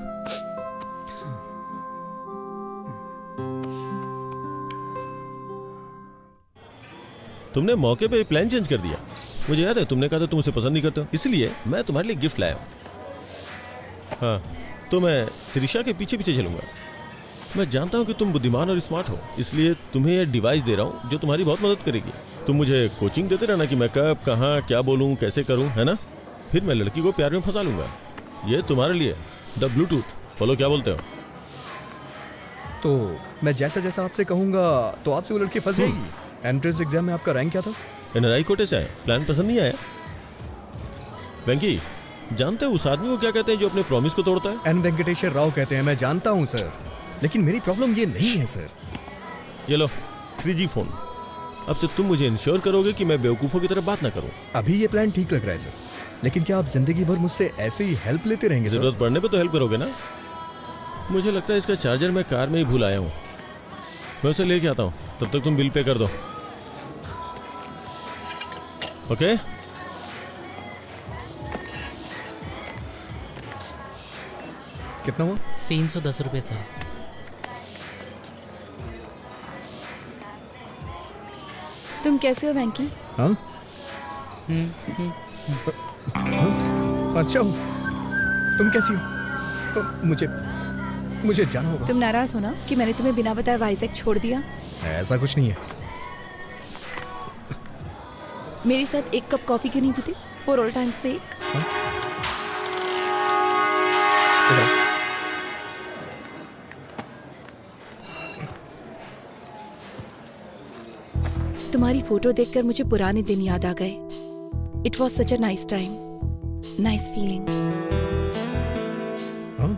तुमने मौके पे प्लान चेंज कर दिया। मुझे याद है तुमने कहा था तुम उसे पसंद नहीं करते हो, इसलिए मैं तुम्हारे लिए गिफ्ट लाया हूं। हाँ, तो मैं शिरीषा के पीछे पीछे चलूंगा। मैं जानता हूं कि तुम बुद्धिमान और स्मार्ट हो, इसलिए तुम्हें यह डिवाइस दे रहा हूं जो तुम्हारी बहुत मदद करेगी। तुम मुझे कोचिंग देते रहना कि मैं कब, कहाँ, क्या बोलूं, कैसे करूं, है ना? फिर मैं लड़की को प्यार में फंसा लूंगा। ये तुम्हारे लिए द ब्लूटूथ। बोलो क्या बोलते हो? तो मैं जैसा जैसा आपसे कहूंगा तो आपसे वो लड़की फंस जाएगी। एंट्रेंस एग्जाम में आपका रैंक क्या था? एनआरआई कोटे से आए। प्लान पसंद नहीं आया? वेंकी, जानते हो उस आदमी को क्या कहते हैं जो अपने प्रॉमिस को तोड़ता है? एन वेंकटेश्वर राव कहते हैं। मैं जानता हूं सर, लेकिन मेरी प्रॉब्लम ये नहीं है सर। ये लो 3G फोन। अब से तुम मुझे इंश्योर करोगे कि मैं बेवकूफों की तरह बात ना करूं। अभी ये प्लान ठीक लग रहा है सर, लेकिन क्या आप जिंदगी भर मुझसे ऐसे ही हेल्प लेते रहेंगे? जरूरत पड़ने पे तो हेल्प करोगे ना? मुझे लगता है इसका चार्जर मैं कार में ही भूल आया हूँ। मैं उसे लेके आता हूँ, तब तक तुम बिल पे कर दो। ओके? कितना हुआ? 310 रुपए सर। तुम कैसे हो वेंकी? हाँ? अच्छा हूँ। तुम कैसी हो? मुझे जाना होगा। तुम नाराज हो ना कि मैंने तुम्हें बिना बताए वाइजैक छोड़ दिया? ऐसा कुछ नहीं है। मेरे साथ एक कप कॉफी क्यों नहीं पीते? फॉर ऑल टाइम सेक। तुम्हारी फोटो देखकर मुझे पुराने दिन याद आ गए। It was such a nice time, nice feeling. हाँ,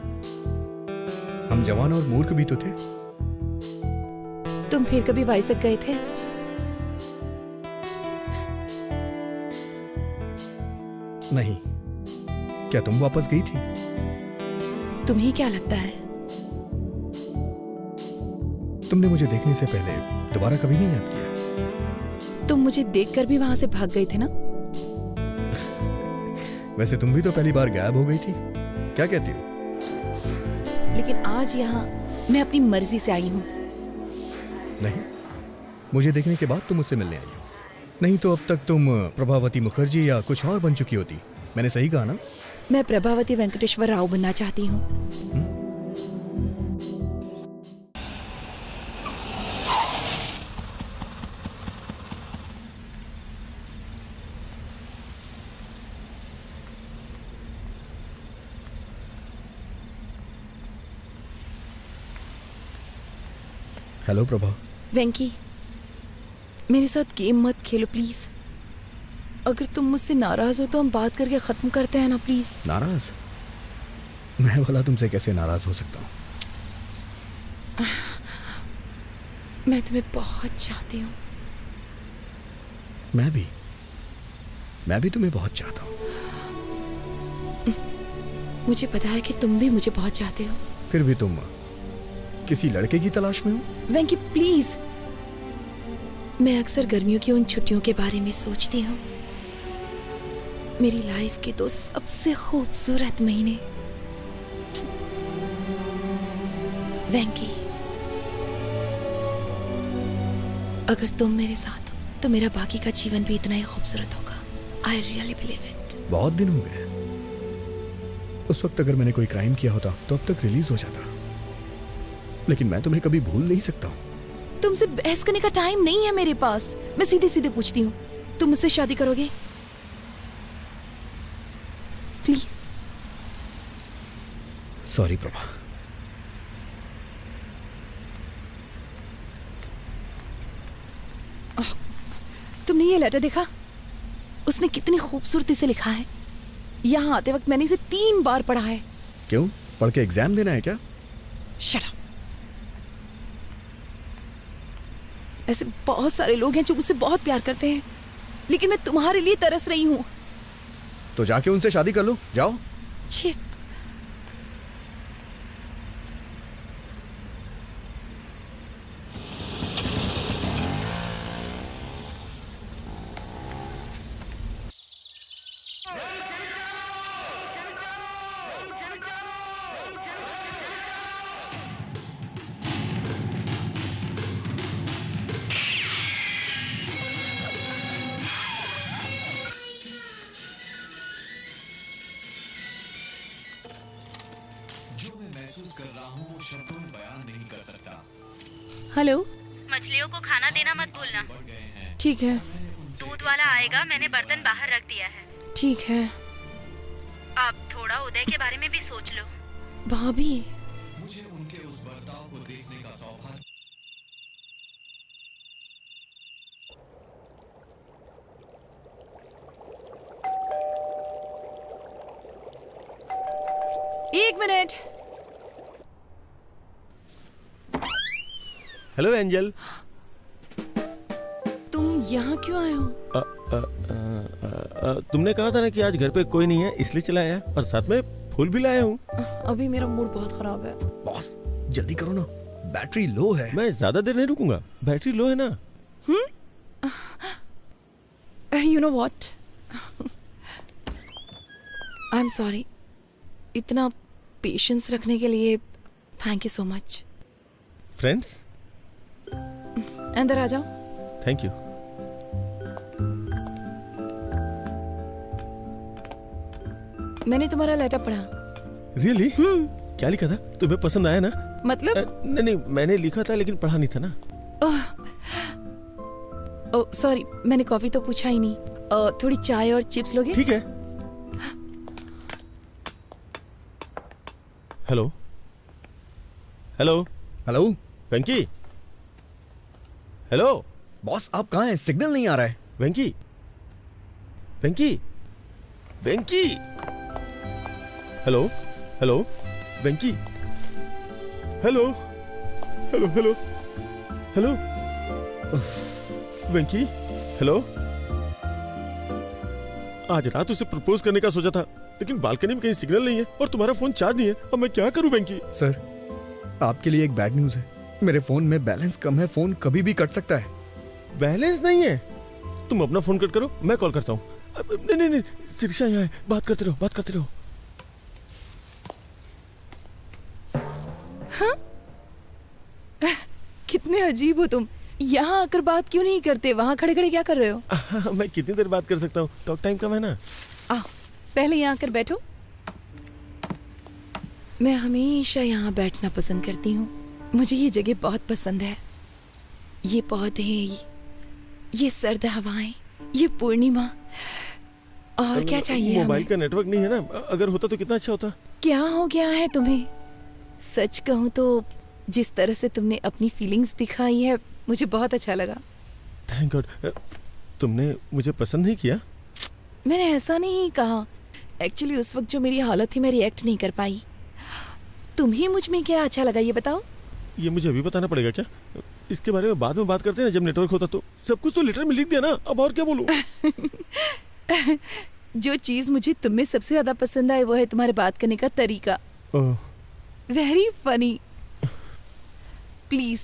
हम जवान और मूर्ख भी तो थे। तुम फिर कभी वाइजक गए थे? नहीं। क्या तुम वापस गई थी? तुम्हें क्या लगता है? तुमने मुझे देखने से पहले दोबारा कभी नहीं याद किया? तुम मुझे देखकर भी वहां से भाग गए थे ना? वैसे तुम भी तो पहली बार गायब हो गई थी। क्या कहती हो? लेकिन आज यहाँ मैं अपनी मर्जी से आई हूँ। नहीं, मुझे देखने के बाद तुम मुझसे मिलने आई हो। नहीं तो अब तक तुम प्रभावती मुखर्जी या कुछ और बन चुकी होती। मैंने सही कहा ना? मैं प्रभावती वेंकटेश्वर राव बनना चाहती हूँ। हेलो प्रभा। वेंकी, मेरे साथ गेम मत खेलो प्लीज। अगर तुम मुझसे नाराज हो तो हम बात करके खत्म करते हैं ना प्लीज। नाराज? मैं भला तुमसे कैसे नाराज हो सकता हूँ? मैं तुम्हें बहुत चाहती हूँ। मैं भी तुम्हें बहुत चाहता हूँ। मुझे पता है कि तुम भी मुझे बहुत चाहते हो। फिर भी तुम किसी लड़के की तलाश में हो? वेंकी प्लीज, मैं अक्सर गर्मियों की उन छुट्टियों के बारे में सोचती हूँ। मेरी लाइफ के 2 सबसे खूबसूरत महीने। वेंकी, अगर तुम मेरे साथ हो तो मेरा बाकी का जीवन भी इतना ही खूबसूरत होगा। I really believe it. बहुत दिन हो गए। उस वक्त अगर मैंने कोई क्राइम किया होता तो अब तक रिलीज हो जाता, लेकिन मैं तुम्हें कभी भूल नहीं सकता हूँ। तुमसे बहस करने का टाइम नहीं है मेरे पास। मैं सीधे सीधे पूछती हूँ, तुम मुझसे शादी करोगे? प्लीज। सॉरी प्रभा। तुमने ये लेटर देखा? उसने कितनी खूबसूरती से लिखा है। यहाँ आते वक्त मैंने इसे 3 बार पढ़ा है। क्यों? पढ़ के एग्जाम देना है क्या? Shut up. ऐसे बहुत सारे लोग हैं जो मुझसे बहुत प्यार करते हैं, लेकिन मैं तुम्हारे लिए तरस रही हूँ। तो जाके उनसे शादी कर लो, जाओ। छी। हेलो। मछलियों को खाना देना मत भूलना। ठीक है। दूध वाला आएगा, मैंने बर्तन बाहर रख दिया है। ठीक है। अब थोड़ा उदय के बारे में भी सोच लो। भाभी, मुझे उनके उस बर्ताव को देखने का सौभाग्य। एक मिनट। Hello angel. तुम यहाँ क्यों आए हो? तुमने कहा था ना कि आज घर पे कोई नहीं है, इसलिए चला आया, और साथ में फूल भी लाया हूँ। अभी मेरा मूड बहुत खराब है। बॉस जल्दी करो ना, बैटरी लो है। मैं ज्यादा देर नहीं रुकूंगा, बैटरी लो है ना। You know what, I am sorry. इतना पेशेंस रखने के लिए thank you so much. Friends, अंदर आ जाओ। Thank you. मैंने तुम्हारा लेटर पढ़ा। रियली? क्या लिखा था? तुम्हें पसंद आया ना? मतलब? नहीं, मैंने लिखा था लेकिन पढ़ा नहीं था ना। ओह सॉरी, मैंने कॉफी तो पूछा ही नहीं। थोड़ी चाय और चिप्स लोगे? ठीक है। हेलो हेलो हेलो वेंकी। हेलो बॉस, आप कहाँ हैं? सिग्नल नहीं आ रहा है। वेंकी वेंकी वेंकी। हेलो हेलो वेंकी। हेलो हेलो हेलो हेलो वेंकी। हेलो। आज रात उसे प्रपोज करने का सोचा था, लेकिन बालकनी में कहीं सिग्नल नहीं है और तुम्हारा फोन चार्ज नहीं है। अब मैं क्या करूं वेंकी? सर, आपके लिए एक बैड न्यूज़ है। मेरे फोन में बैलेंस कम है, फोन कभी भी कट सकता है। बैलेंस नहीं है? तुम अपना फोन कट करो, मैं कॉल करता हूँ। नहीं नहीं नहीं, शिरीषा यहाँ है, बात करते रहो, बात करते रहो। हाँ? कितने अजीब हो तुम। यहाँ आकर बात क्यों नहीं करते? वहाँ खड़े खड़े क्या कर रहे हो? मैं कितनी देर बात कर सकता हूँ? टॉक टाइम कम है ना। पहले यहाँ आकर बैठो। मैं हमेशा यहाँ बैठना पसंद करती हूँ। मुझे ये जगह बहुत पसंद है। ये पौधे, ये सर्द हवाएं, ये पूर्णिमा, और क्या चाहिए मोबाइल हमें? का नेटवर्क नहीं है ना, अगर होता तो कितना अच्छा होता। क्या हो गया है तुम्हें? सच कहूँ तो जिस तरह से तुमने अपनी फीलिंग्स दिखाई है, मुझे बहुत अच्छा लगा। Thank God. तुमने मुझे पसंद नहीं किया? मैंने ऐसा नहीं कहा। एक्चुअली उस वक्त जो मेरी हालत थी, मैं रिएक्ट नहीं कर पाई। तुम्हें मुझ में क्या अच्छा लगा ये बताओ? ये मुझे अभी बताना पड़ेगा क्या? इसके बारे में बाद में बात करते हैं जब नेटवर्क होता तो। सब कुछ तो लेटर में लिख दिया ना, अब और क्या बोलूं? जो चीज मुझे तुम में सबसे ज्यादा पसंद आई वो है तुम्हारे बात करने का तरीका। Very funny. प्लीज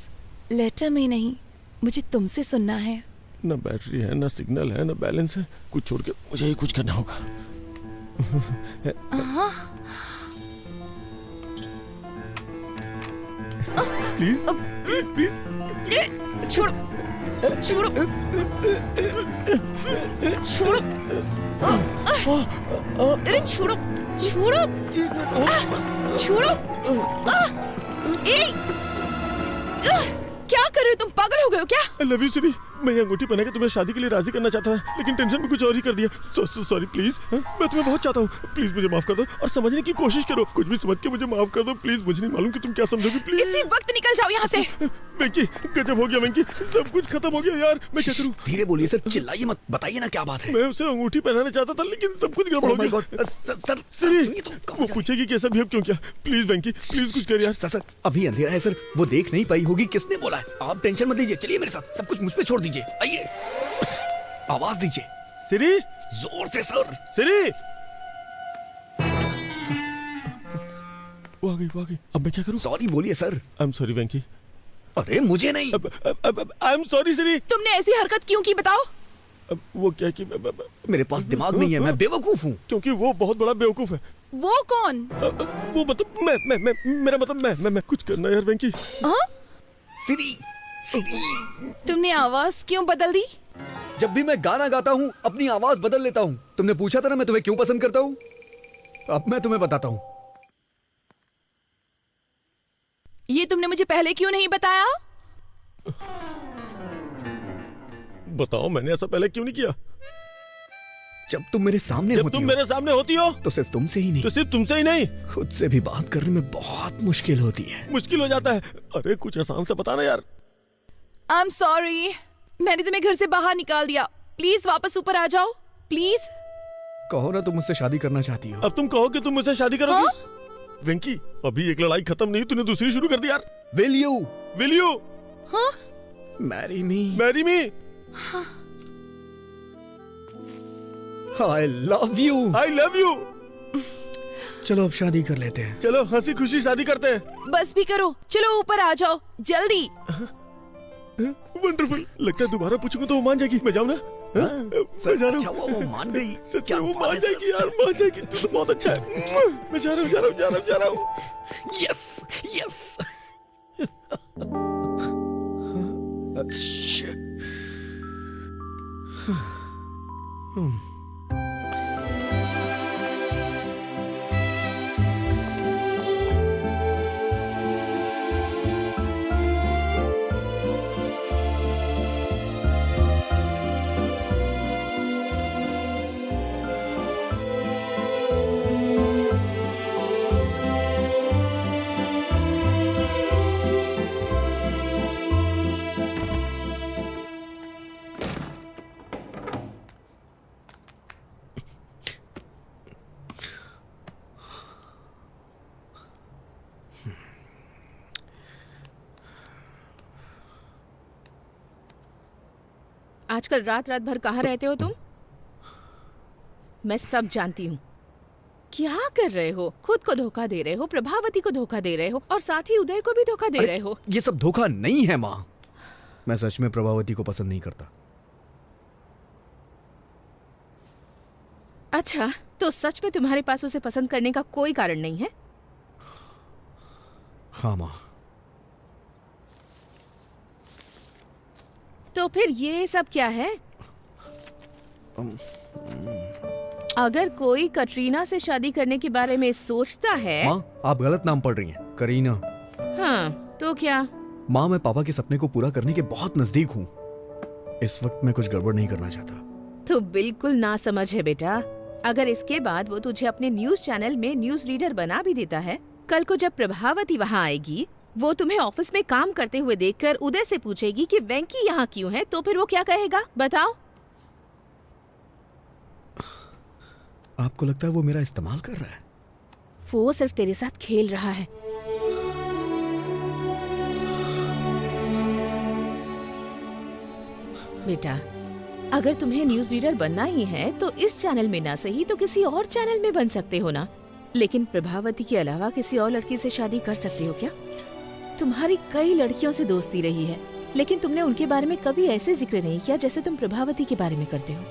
लेटर में नहीं, मुझे तुमसे सुनना है। ना बैटरी है, ना सिग्नल है, ना बैलेंस है। कुछ छोड़ के मुझे ही कुछ करना होगा। प्लीज प्लीज प्लीज छोड़ो छोड़ो छोड़ो। अरे छोड़ो छोड़ो छोड़ो। क्या कर रहे हो तुम? पागल हो गए हो क्या? I love you सिरी। मैं ये अंगूठी पहना के तुम्हें शादी के लिए राजी करना चाहता था, लेकिन टेंशन में कुछ और ही कर दिया। Sorry please. मैं तुम्हें बहुत चाहता हूँ, प्लीज मुझे माफ कर दो और समझने की कोशिश करो। कुछ भी समझ के मुझे माफ कर दो प्लीज। मुझे नहीं मालूम कि तुम क्या समझोगी। प्लीज इसी वक्त निकल जाओ यहाँ से। वेंकी, गजब हो गया वेंकी, सब कुछ खत्म हो गया यार। मैं क्या करूँ? धीरे बोलिए सर, चिल्लाइए मत, बताइए ना क्या बात है। मैं उसे अंगूठी पहनाना चाहता था, लेकिन सब कुछ गड़बड़ हो गया। सर सिरी, वो पूछेगी कैसा बिहेव क्यों किया। प्लीज वेंकी, प्लीज कुछ कर यार। सर अभी अंधेरा है सर, वो देख नहीं पाई होगी। किसने बोला है? आप टेंशन मत लीजिए, चलिए मेरे साथ। सब कुछ मुझ पे छोड़ दीजिए। आइए, आवाज दीजिए। सिरी, जोर से सर। सिरी, वो आ गई। अब मैं क्या करूं? सॉरी बोलिए सर। आई एम सॉरी वेंकी। अरे मुझे नहीं। आई एम सॉरी सिरी। तुमने ऐसी हरकत क्यों की बताओ? वो क्या कि मेरे पास दिमाग नहीं है, मैं बेवकूफ हूँ। क्योंकि वो बहुत बड़ा बेवकूफ है। वो कौन? वो मतलब मैं मेरा मतलब मैं कुछ करना यार वेंकी। सिरी, तुमने आवाज क्यों बदल दी? जब भी मैं गाना गाता हूँ अपनी आवाज बदल लेता हूँ। तुमने पूछा था ना मैं तुम्हें क्यों पसंद करता हूँ। अब मैं तुम्हें बताता हूँ। ये तुमने मुझे पहले क्यों नहीं बताया? बताओ, मैंने ऐसा पहले क्यों नहीं किया? जब तुम मेरे सामने जब होती तुम हो, मेरे सामने होती हो तो सिर्फ तुमसे ही नहीं, तो सिर्फ तुमसे ही नहीं, खुद से भी बात करने में बहुत मुश्किल होती है। मुश्किल हो जाता है। अरे कुछ आसान से बताना यार। आई एम सॉरी, मैंने तुम्हें घर से बाहर निकाल दिया। प्लीज वापस ऊपर आ जाओ प्लीज। कहो ना तुम मुझसे शादी करना चाहती हो। अब तुम कहो कि तुम मुझसे शादी करोगी। वेंकी, अभी एक लड़ाई खत्म नहीं, तूने दूसरी शुरू कर दी यार। Will you marry me. I love you. चलो अब शादी कर लेते हैं। चलो हंसी खुशी शादी करते हैं। बस भी करो, चलो ऊपर आ जाओ जल्दी। वंडरफुल। लगता है दोबारा पूछूंगा तो वो मान जाएगी। मैं जाऊँ ना? मैं जा रहा हूँ। अच्छा वो मान गई। सच में वो मान जाएगी यार, मान जाएगी। तू तो बहुत अच्छा है। मैं जा रहा हूँ। यस। आजकल रात रात भर कहाँ रहते हो तुम? मैं सब जानती हूँ। क्या कर रहे हो? खुद को धोखा दे रहे हो, प्रभावती को धोखा दे रहे हो और साथ ही उदय को भी धोखा दे रहे हो। ये सब धोखा नहीं है माँ। मैं सच में प्रभावती को पसंद नहीं करता। अच्छा, तो सच में तुम्हारे पास उसे पसंद करने का कोई कारण नहीं है? हाँ माँ। तो फिर ये सब क्या है? अगर कोई कटरीना से शादी करने के बारे में सोचता है। माँ, आप गलत नाम पढ़ रही हैं। करीना। हाँ, तो क्या? माँ, मैं पापा के सपने को पूरा करने के बहुत नजदीक हूँ। इस वक्त मैं कुछ गड़बड़ नहीं करना चाहता। तो बिल्कुल ना समझ है बेटा। अगर इसके बाद वो तुझे अपने न्यूज चैनल में न्यूज रीडर बना भी देता है, कल को जब प्रभावती वहाँ आएगी, वो तुम्हें ऑफिस में काम करते हुए देखकर उदय से पूछेगी कि वेंकी यहाँ क्यों है, तो फिर वो क्या कहेगा बताओ? आपको लगता है वो मेरा इस्तेमाल कर रहा है? वो सिर्फ तेरे साथ खेल रहा है। बेटा, अगर तुम्हें न्यूज रीडर बनना ही है तो इस चैनल में ना सही तो किसी और चैनल में बन सकते हो ना। लेकिन प्रभावती के अलावा किसी और लड़की से शादी कर सकते हो क्या? तुम्हारी कई लड़कियों से दोस्ती रही है, लेकिन तुमने उनके बारे में कभी ऐसे जिक्र नहीं किया जैसे तुम प्रभावती के बारे में करते हो।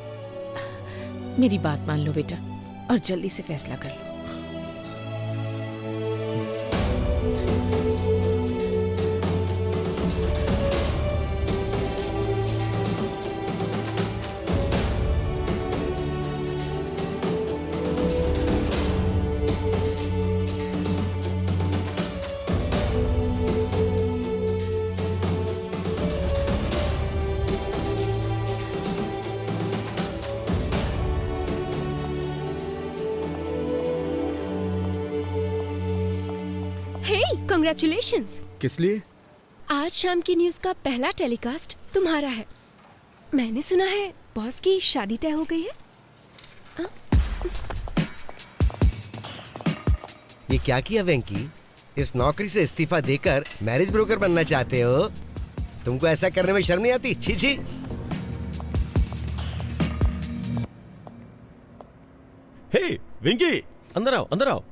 मेरी बात मान लो बेटा और जल्दी से फैसला कर लो। कांग्रेचुलेशंस। किस लिए? आज शाम की न्यूज का पहला टेलीकास्ट तुम्हारा है। मैंने सुना है बॉस की शादी तय हो गई है। ये क्या किया वेंकी? इस नौकरी से इस्तीफा देकर मैरिज ब्रोकर बनना चाहते हो? तुमको ऐसा करने में शर्म नहीं आती? छी छी। हे वेंकी, अंदर आओ, अंदर आओ।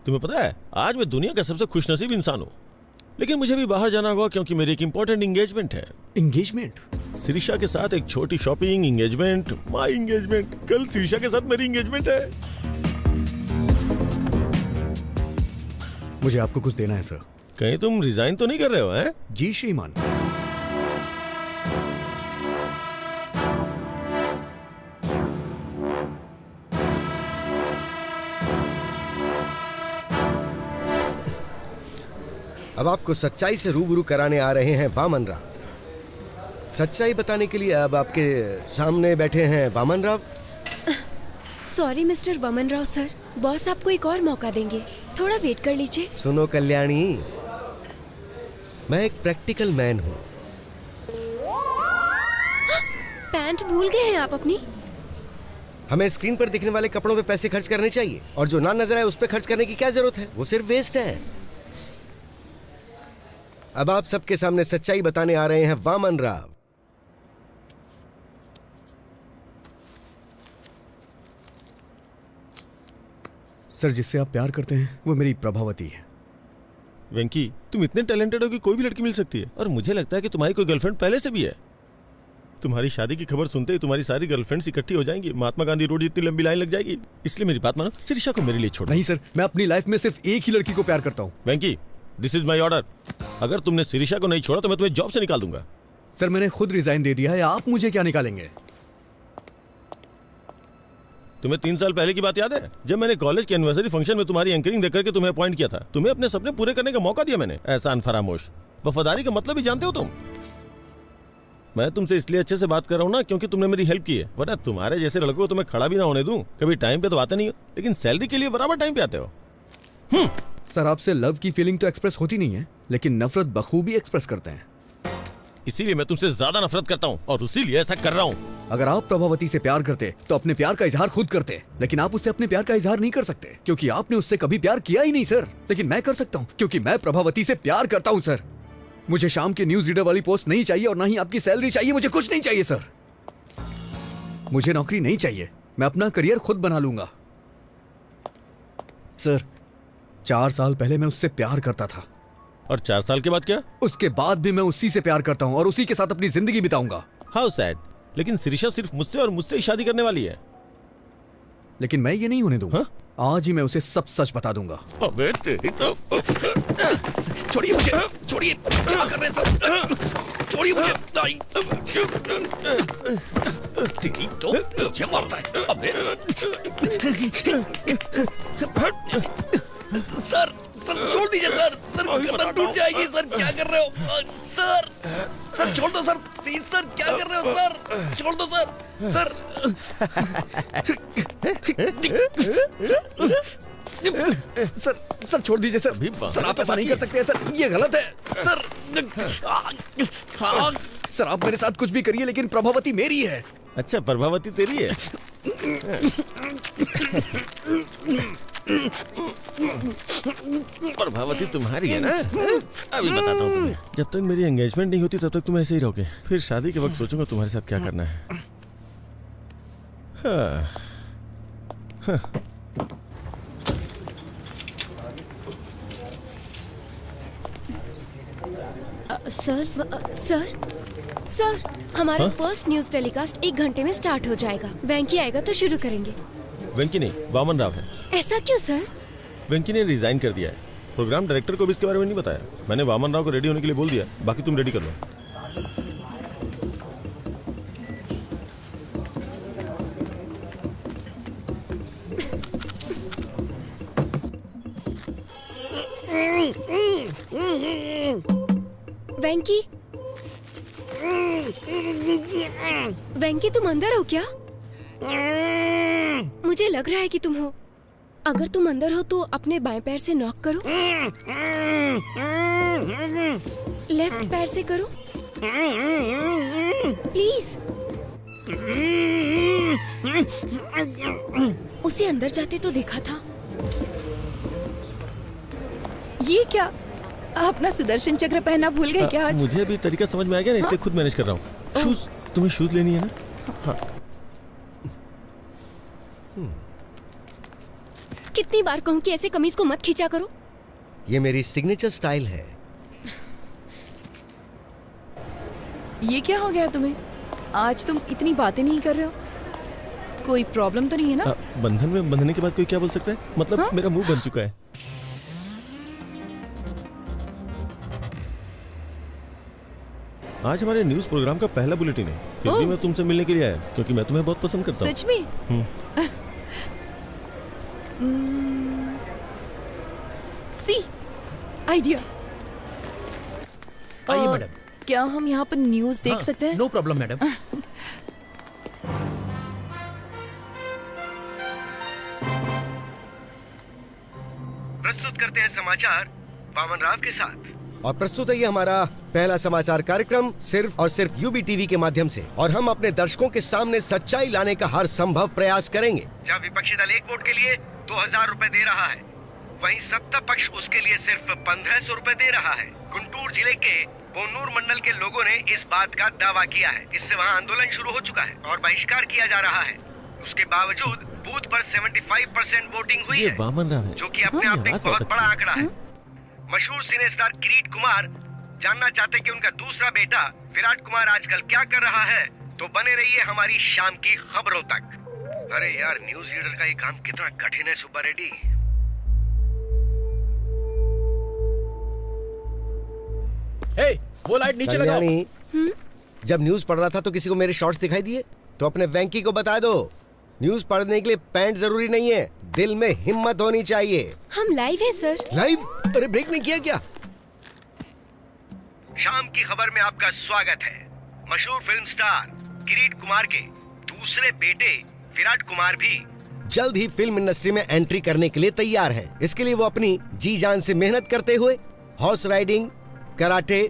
तुम्हें पता है आज मैं दुनिया का सबसे खुशनसीब इंसान हूँ, लेकिन मुझे भी बाहर जाना होगा क्योंकि मेरी एक इंपॉर्टेंट एंगेजमेंट है। एंगेजमेंट? सिरिशा के साथ एक छोटी शॉपिंग, एंगेजमेंट, माय एंगेजमेंट। कल सिरिशा के साथ मेरी एंगेजमेंट है। मुझे आपको कुछ देना है सर। कहीं तुम रिजाइन तो नहीं कर रहे हो? हैं? जी श्रीमान। अब आपको सच्चाई से रूबरू कराने आ रहे हैं वामन राव। सच्चाई बताने के लिए अब आपके सामने बैठे हैं Vaman Rao. Sorry mister Vaman Rao sir, boss आपको एक और मौका देंगे, थोड़ा वेट कर लीजिए। सुनो कल्याणी, मैं एक प्रैक्टिकल मैन हूँ। पैंट भूल गए हैं आप अपनी? हमें स्क्रीन पर दिखने वाले कपड़ों पे पैसे खर्च करने चाहिए और जो ना नजर आए उस पे खर्च करने की क्या जरूरत है? वो सिर्फ वेस्ट है। अब आप सबके सामने सच्चाई बताने आ रहे हैं वामन राव। सर, जिससे आप प्यार करते हैं वो मेरी प्रभावती है। वेंकी, तुम इतने टैलेंटेड हो कि कोई भी लड़की मिल सकती है, और मुझे लगता है कि तुम्हारी कोई गर्लफ्रेंड पहले से भी है। तुम्हारी शादी की खबर सुनते ही तुम्हारी सारी गर्लफ्रेंड्स इकट्ठी हो जाएंगी, महात्मा गांधी रोड जितनी लंबी लाइन लग जाएगी। इसलिए मेरी बात मानो, सिरिशा को मेरे लिए छोड़ो। नहीं सर, मैं अपनी लाइफ में सिर्फ एक ही लड़की को प्यार करता हूँ। वेंकी, दिस इज माई ऑर्डर। अगर तुमने सिरिशा को नहीं छोड़ा तो मैं तुम्हें जॉब से निकाल दूंगा। सर, मैंने खुद रिजाइन दे दिया है, आप मुझे क्या निकालेंगे? तुम्हें 3 साल पहले की बात याद है, जब मैंने कॉलेज के एनिवर्सरी फंक्शन में तुम्हारी एंकरिंग देकर के तुम्हें अपॉइंट किया था? तुम्हें अपने सपने पूरे करने का मौका दिया मैंने। एहसान फरामोश। वफादारी का मतलब ही जानते हो तुम? मैं तुमसे इसलिए अच्छे से बात कर रहा हूँ ना क्योंकि तुमने मेरी हेल्प की है, वरना तुम्हारे जैसे लड़कों को तुम्हें खड़ा भी ना होने दूं। कभी टाइम पे तो आते नहीं हो, लेकिन सैलरी के लिए बराबर टाइम पे आते हो। सर, आपसे लव की फीलिंग तो एक्सप्रेस होती नहीं है, लेकिन नफरत बखूबी एक्सप्रेस करते हैं। इसीलिए मैं तुमसे ज्यादा नफरत करता हूँ और इसीलिए ऐसा कर रहा हूँ। अगर आप प्रभावती से प्यार करते तो अपने प्यार का इजहार खुद करते, लेकिन आप उससे अपने प्यार का इजहार नहीं कर सकते क्योंकि आपने उससे कभी प्यार किया ही नहीं सर। लेकिन मैं कर सकता हूँ क्योंकि मैं प्रभावती से प्यार करता हूँ सर। मुझे शाम के न्यूज रीडर वाली पोस्ट नहीं चाहिए और ना ही आपकी सैलरी चाहिए। मुझे कुछ नहीं चाहिए सर। मुझे नौकरी नहीं चाहिए। मैं अपना करियर खुद बना लूंगा। सर 4 साल पहले मैं उससे प्यार करता था। और 4 साल के बाद क्या? उसके बाद भी मैं उसी से प्यार करता हूँ और उसी के साथ अपनी जिंदगी बिताऊंगा। How sad. लेकिन शिरीषा सिर्फ मुझसे और मुझसे ही शादी करने वाली है। लेकिन मैं ये नहीं होने दूंगा। आज ही मैं उसे सब सच बता दूंगा। अबे तेरी तो। छोड़िए मुझे, छोड़िए। क्या कर रहे हैं सब? छोड़िए मुझे। तेरी तो मुझे मारता है। अबे सर, सर छोड़ दीजिए सर। सर गर्दन टूट जाएगी सर। क्या कर रहे हो सर? सर छोड़ दो सर प्लीज। सर क्या कर रहे हो सर? छोड़ दो सर। सर सर सर छोड़ दीजिए सर। सर आप ऐसा नहीं कर सकते सर, ये गलत है सर। सर आप मेरे साथ कुछ भी करिए लेकिन प्रभावती मेरी है। अच्छा प्रभावती तेरी है। प्रभावती तुम्हारी है ना? अभी बताता हूँ तुम्हें। जब तक मेरी एंगेजमेंट नहीं होती तब तक तुम ऐसे ही रहोगे। फिर शादी के वक्त सोचूंगा तुम्हारे साथ क्या करना है। सर सर हमारा फर्स्ट न्यूज टेलीकास्ट 1 घंटे में स्टार्ट हो जाएगा। वेंकी आएगा तो शुरू करेंगे। वेंकी नहीं, वामन राव है। ऐसा क्यों सर? वेंकी ने रिजाइन कर दिया है। प्रोग्राम डायरेक्टर को भी इसके बारे में नहीं बताया। मैंने वामन राव को रेडी होने के लिए बोल दिया, बाकी तुम रेडी कर लो। वेंकी, वेंकी तुम अंदर हो क्या? मुझे लग रहा है कि तुम हो। अगर तुम अंदर हो तो अपने बाएं पैर से नॉक करो। लेफ्ट पैर से करो प्लीज। उसे अंदर जाते तो देखा था। ये क्या? अपना सुदर्शन चक्र पहना भूल गए क्या आज? मुझे अभी तरीका समझ में आ गया ना, इसलिए खुद मैनेज कर रहा हूँ। शूज, तुम्हें शूज लेनी है ना? हाँ। कितनी बार कहूँ कि ऐसे कमीज को मत खींचा करो। ये मेरी सिग्नेचर स्टाइल है। ये क्या हो गया तुम्हें? आज तुम इतनी बातें नहीं कर रहे हो। कोई प्रॉब्लम तो नहीं है ना? बंधन में बंधने के बाद कोई क्या बोल सकता है? मतलब मेरा मुंह बन चुका है। आज हमारे न्यूज प्रोग्राम का पहला बुलेटिन है। फिर भी मैं तुमसे मिलने के लिए आया क्योंकि मैं तुम्हें बहुत पसंद करता हूँ। सच में? See idea. आइए मैडम। क्या हम यहाँ पर न्यूज देख सकते हैं? No problem madam. प्रस्तुत करते हैं समाचार वामन राव के साथ। और प्रस्तुत है ये हमारा पहला समाचार कार्यक्रम सिर्फ और सिर्फ यूबी टीवी के माध्यम से। और हम अपने दर्शकों के सामने सच्चाई लाने का हर संभव प्रयास करेंगे। जहाँ विपक्षी दल 1 वोट के लिए 2000 रुपए दे रहा है, वहीं सत्ता पक्ष उसके लिए सिर्फ 1500 रुपए दे रहा है। गुंटूर जिले के बोनूर मंडल के लोगों ने इस बात का दावा किया है। इससे वहाँ आंदोलन शुरू हो चुका है और बहिष्कार किया जा रहा है। उसके बावजूद बूथ पर 75% वोटिंग हुई है, जो कि अपने आप में बहुत बड़ा आंकड़ा है। मशहूर सिने स्टार किरीट कुमार जानना चाहते कि उनका दूसरा बेटा विराट कुमार आजकल क्या कर रहा है, तो बने रहिए हमारी शाम की खबरों तक। अरे यार, न्यूज रीडर का ये काम कितना कठिन है सुपर रेडी। वो लाइट नीचे लगाओ। जब न्यूज पढ़ रहा था तो किसी को मेरे शॉर्ट्स दिखाई दिए, तो अपने वेंकी को बता दो, न्यूज पढ़ने के लिए पैंट जरूरी नहीं है, दिल में हिम्मत होनी चाहिए। हम लाइव है सर। लाइव? अरे ब्रेक नहीं किया क्या? शाम की खबर में आपका स्वागत है। मशहूर फिल्म स्टार किरीट कुमार के दूसरे बेटे विराट कुमार भी जल्द ही फिल्म इंडस्ट्री में एंट्री करने के लिए तैयार है। इसके लिए वो अपनी जी जान से मेहनत करते हुए हॉर्स राइडिंग, कराटे,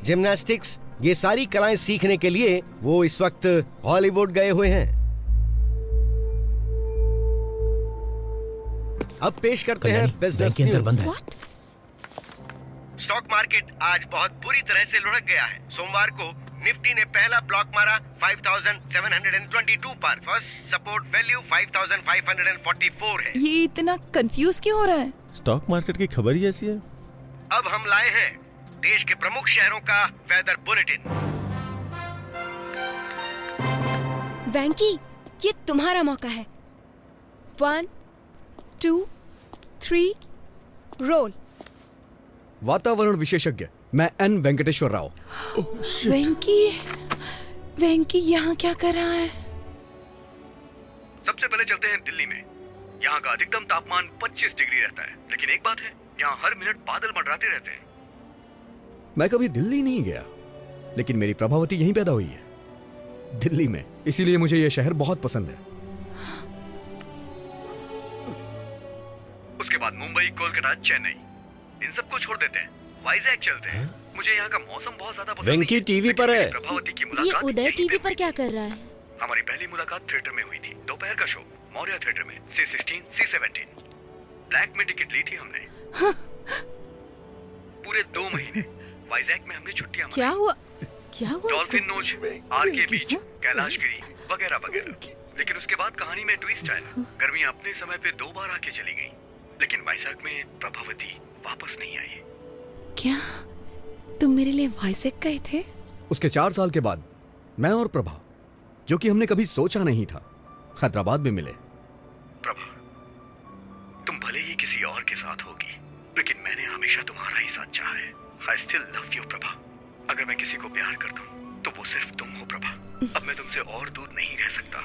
जिम्नास्टिक्स, ये सारी कलाएं सीखने के लिए वो इस वक्त हॉलीवुड गए हुए हैं। अब पेश करते हैं बिजनेस न्यूज। स्टॉक मार्केट आज बहुत बुरी तरह से लुढ़क गया है। सोमवार को निफ्टी ने पहला ब्लॉक मारा 5,722 पर। फर्स्ट सपोर्ट वैल्यू 5,544 है। ये इतना कंफ्यूज क्यों हो रहा है? स्टॉक मार्केट की खबर ही ऐसी है। अब हम लाए हैं देश के प्रमुख शहरों का वेदर बुलेटिन। वैंकी, ये तुम्हारा मौका है। 1, 2, 3, रोल। वातावरण विशेषज्ञ मैं एन वेंकटेश्वर राव। वेंकी यहाँ क्या कर रहा है? सबसे पहले चलते हैं दिल्ली में। यहाँ का अधिकतम तापमान 25 डिग्री रहता है, लेकिन एक बात है, यहाँ हर मिनट बादल मंडराते रहते हैं। मैं कभी दिल्ली नहीं गया, लेकिन मेरी प्रभावती यहीं पैदा हुई है, दिल्ली में। इसीलिए मुझे यह शहर बहुत पसंद है। उसके बाद मुंबई, कोलकाता, चेन्नई, इन सबको छोड़ देते हैं, वाइजैक चलते हैं। मुझे यहाँ का मौसम बहुत ज्यादा पसंद वेंकी नहीं है, टीवी लेकिन पर है। मेरी प्रभावती की ये मुलाकात उदय यहीं टीवी पे पर क्या कर रहा है? हमारी पहली मुलाकात थिएटर में हुई थी। दोपहर का शो मौर्य थिएटर में, C16, C17। ब्लैक में टिकट ली थी हमने। पूरे 2 महीने वाइजैक में हमने छुट्टियां क्या हुआ? डॉल्फिन नोच, आरके बीच, कैलाशगिरी वगैरह वगैरह। लेकिन उसके बाद कहानी में ट्विस्ट आया। गर्मियां अपने समय पे 2 बार आके चली गईं, लेकिन वैशाख में प्रभावती वापस नहीं आई। क्या तुम मेरे लिए वाइजैक गए थे? उसके 4 साल के बाद मैं और प्रभा, जो कि हमने कभी सोचा नहीं था, हैदराबाद में मिले। प्रभा, तुम भले ही किसी और के साथ होगी, लेकिन मैंने हमेशा तुम्हारा ही साथ चाहा है। I still love you, Prabha. अगर मैं किसी को प्यार करता हूँ तो वो सिर्फ तुम हो प्रभा। अब मैं तुमसे और दूर नहीं रह सकता।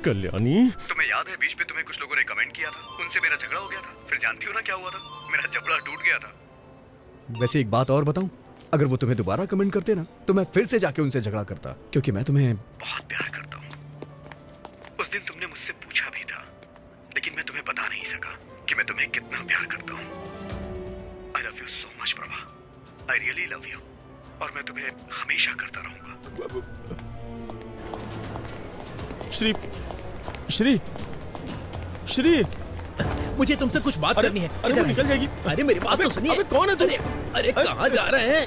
कल्याणी, तुम्हें याद है बीच में तुम्हें कुछ लोगों ने कमेंट किया था, उनसे मेरा झगड़ा हो गया था। फिर जानती हो ना क्या हुआ था? मेरा जबड़ा टूट गया था। वैसे एक बात और बताऊं, अगर वो तुम्हें दोबारा कमेंट करते ना, तो मैं फिर से जाके उनसे झगड़ा करता, क्योंकि मैं तुम्हें बहुत प्यार करता हूँ। उस दिन तुमने मुझसे पूछा भी था, लेकिन मैं तुम्हें बता नहीं सका कि मैं तुम्हें कितना प्यार करता हूँ। I love you so much, Prabha. I really love you। और मैं तुम्हें हमेशा करता रहूंगा। श्री श्री श्री, मुझे तुमसे कुछ बात करनी है। अरे वो निकल जाएगी। अरे मेरी बात तो सुनिए। अबे कौन है तू? अरे कहाँ जा रहे हैं?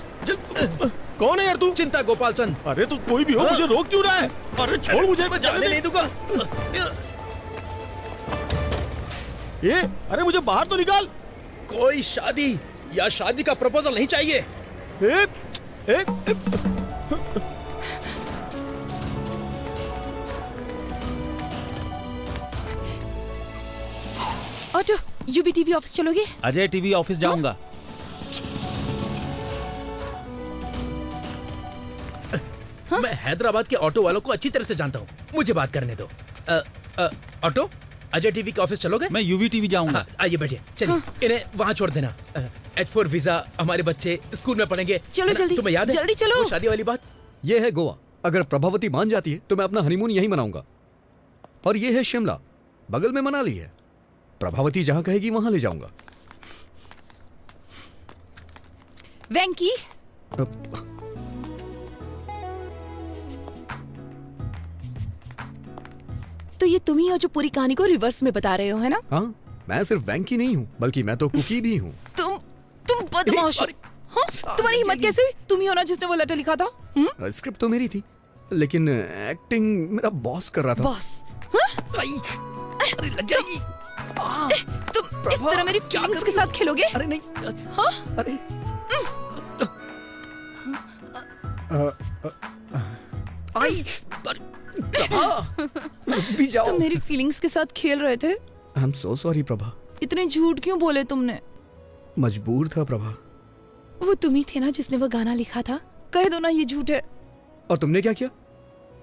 कौन है यार तू? चिंता गोपाल चंद। अरे तू कोई भी हो, मुझे रोक क्यों रहा है? अरे छोड़ मुझे, मैं जाने नहीं दूंगा। ये अरे मुझे बाहर तो निकाल। कोई शादी या शादी का प्रपोजल नहीं चाहिए। ऑटो, यूबी टीवी ऑफिस चलोगे? अजय टीवी ऑफिस जाऊंगा। मैं हैदराबाद के ऑटो वालों को अच्छी तरह से जानता हूँ, मुझे बात करने दो। ऑटो, अजय टीवी के ऑफिस चलोगे? मैं यूवी टीवी जाऊंगा। आइए बैठिए, चलिए। इन्हें वहाँ छोड़ देना। H4 वीजा, हमारे बच्चे स्कूल में पढ़ेंगे। चलो जल्दी, तुम्हें याद है जल्दी चलो। वो शादी वाली बात? ये है गोवा। अगर प्रभावती मान जाती है तो मैं अपना हनीमून यहीं मनाऊंगा। और ये है शिमला, बगल में मनाली है। प्रभावती जहां कहेगी वहां ले जाऊंगा। वेंकी, तो ये तुम ही हो जो पूरी कहानी को रिवर्स में बता रहे हो, है ना? हाँ, मैं सिर्फ वेंकी नहीं हूँ, बल्कि मैं तो कुकी भी हूँ। तुम बदमाश हो। हाँ? तुम्हारी हिम्मत कैसे हुई? तुम ही हो ना जिसने वो लेटर लिखा था? स्क्रिप्ट तो मेरी थी, लेकिन एक्टिंग मेरा बॉस कर रहा था। बॉस? अरे लग जाएगी। तुम इस तरह मेरी फीलिंग्स के साथ खेलोगे? अरे नहीं। हाँ? अरे भी जाओ। तुम मेरी फीलिंग्स के साथ खेल रहे थे। I am so sorry Prabha. इतने झूठ क्यों बोले तुमने? मजबूर था प्रभा। वो तुम ही थे ना जिसने वो गाना लिखा था? कह दो ना ये झूठ है। और तुमने क्या किया?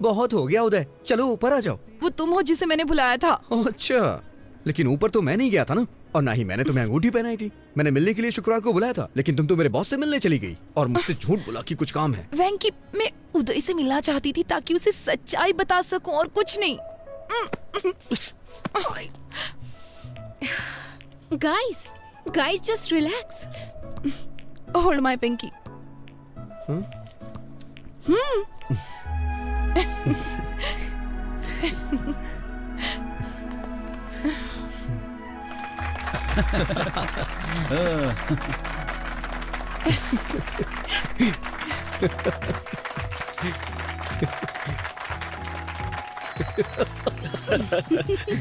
बहुत हो गया उदय, चलो ऊपर आ जाओ। वो तुम हो जिसे मैंने बुलाया था। अच्छा, लेकिन ऊपर तो मैं नहीं गया था ना, और ना ही मैंने तुम्हें अंगूठी पहनाई थी। मैंने मिलने के लिए शुक्रवार को बुलाया था, लेकिन तुम तो मेरे बॉस से मिलने चली गई और मुझसे झूठ बोला कि कुछ काम है। वेंकी, मैं उदय से मिलना चाहती थी ताकि उसे सच्चाई बता सकूं और कुछ नहीं। Guys just relax. Hold my pinky.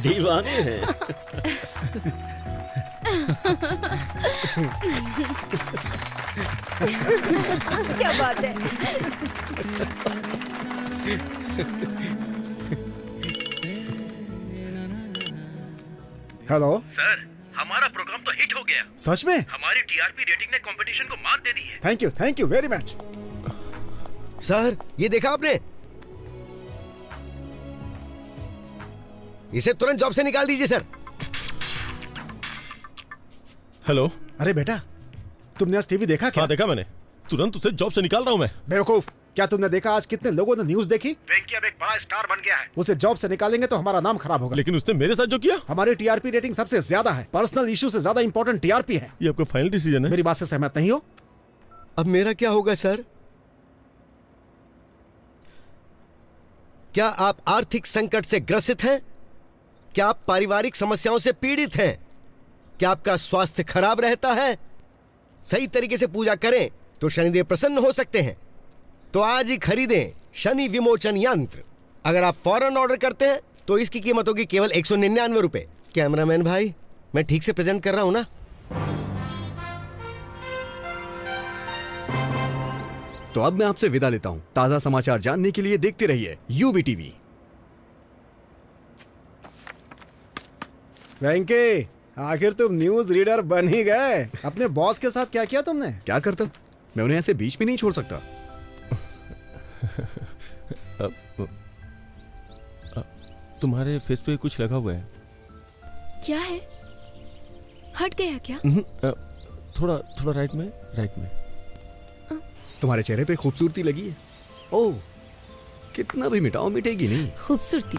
दीवाने हैं। क्या बात है। हेलो सर, हमारा प्रोग्राम तो हिट हो गया। सच में? हमारी टीआरपी रेटिंग ने कंपटीशन को मात दे दी है। Thank you very much. Sir ये देखा आपने, इसे तुरंत जॉब से निकाल दीजिए सर। हेलो। अरे बेटा, तुमने आज टीवी देखा क्या? हाँ देखा मैंने, तुरंत उसे जॉब से निकाल रहा हूँ मैं। बेवकूफ, क्या तुमने देखा आज कितने लोगों ने न्यूज देखी? वेंकी अब एक बड़ा स्टार बन गया है। उसे जॉब से निकालेंगे तो हमारा नाम खराब होगा। लेकिन उसने मेरे साथ जो किया। हमारी टीआरपी रेटिंग सबसे ज्यादा है, पर्सनल इशू से ज्यादा इंपॉर्टेंट टीआरपी है। ये आपका फाइनल डिसीजन है? मेरी बात से सहमत नहीं हो? अब मेरा क्या होगा सर? क्या आप आर्थिक संकट से ग्रसित हैं? क्या आप पारिवारिक समस्याओं से पीड़ित हैं? क्या आपका स्वास्थ्य खराब रहता है? सही तरीके से पूजा करें तो शनिदेव प्रसन्न हो सकते हैं। तो आज ही खरीदें शनि विमोचन यंत्र। अगर आप फौरन ऑर्डर करते हैं तो इसकी कीमत होगी केवल 199 रुपए। कैमरामैन भाई, मैं ठीक से प्रेजेंट कर रहा हूं ना? तो अब मैं आपसे विदा लेता हूं। ताजा समाचार जानने के लिए देखते रहिए यूबी टीवी। वेंकी, आखिर तुम न्यूज रीडर बन ही गए। अपने बॉस के साथ क्या किया तुमने? क्या करता, मैं उन्हें ऐसे बीच में नहीं छोड़ सकता। तुम्हारे फेस पे कुछ लगा हुआ है। क्या है? हट गया क्या? थोड़ा थोड़ा राइट में। तुम्हारे चेहरे पे खूबसूरती लगी है। ओह, कितना भी मिटाओ मिटेगी नहीं। खूबसूरती?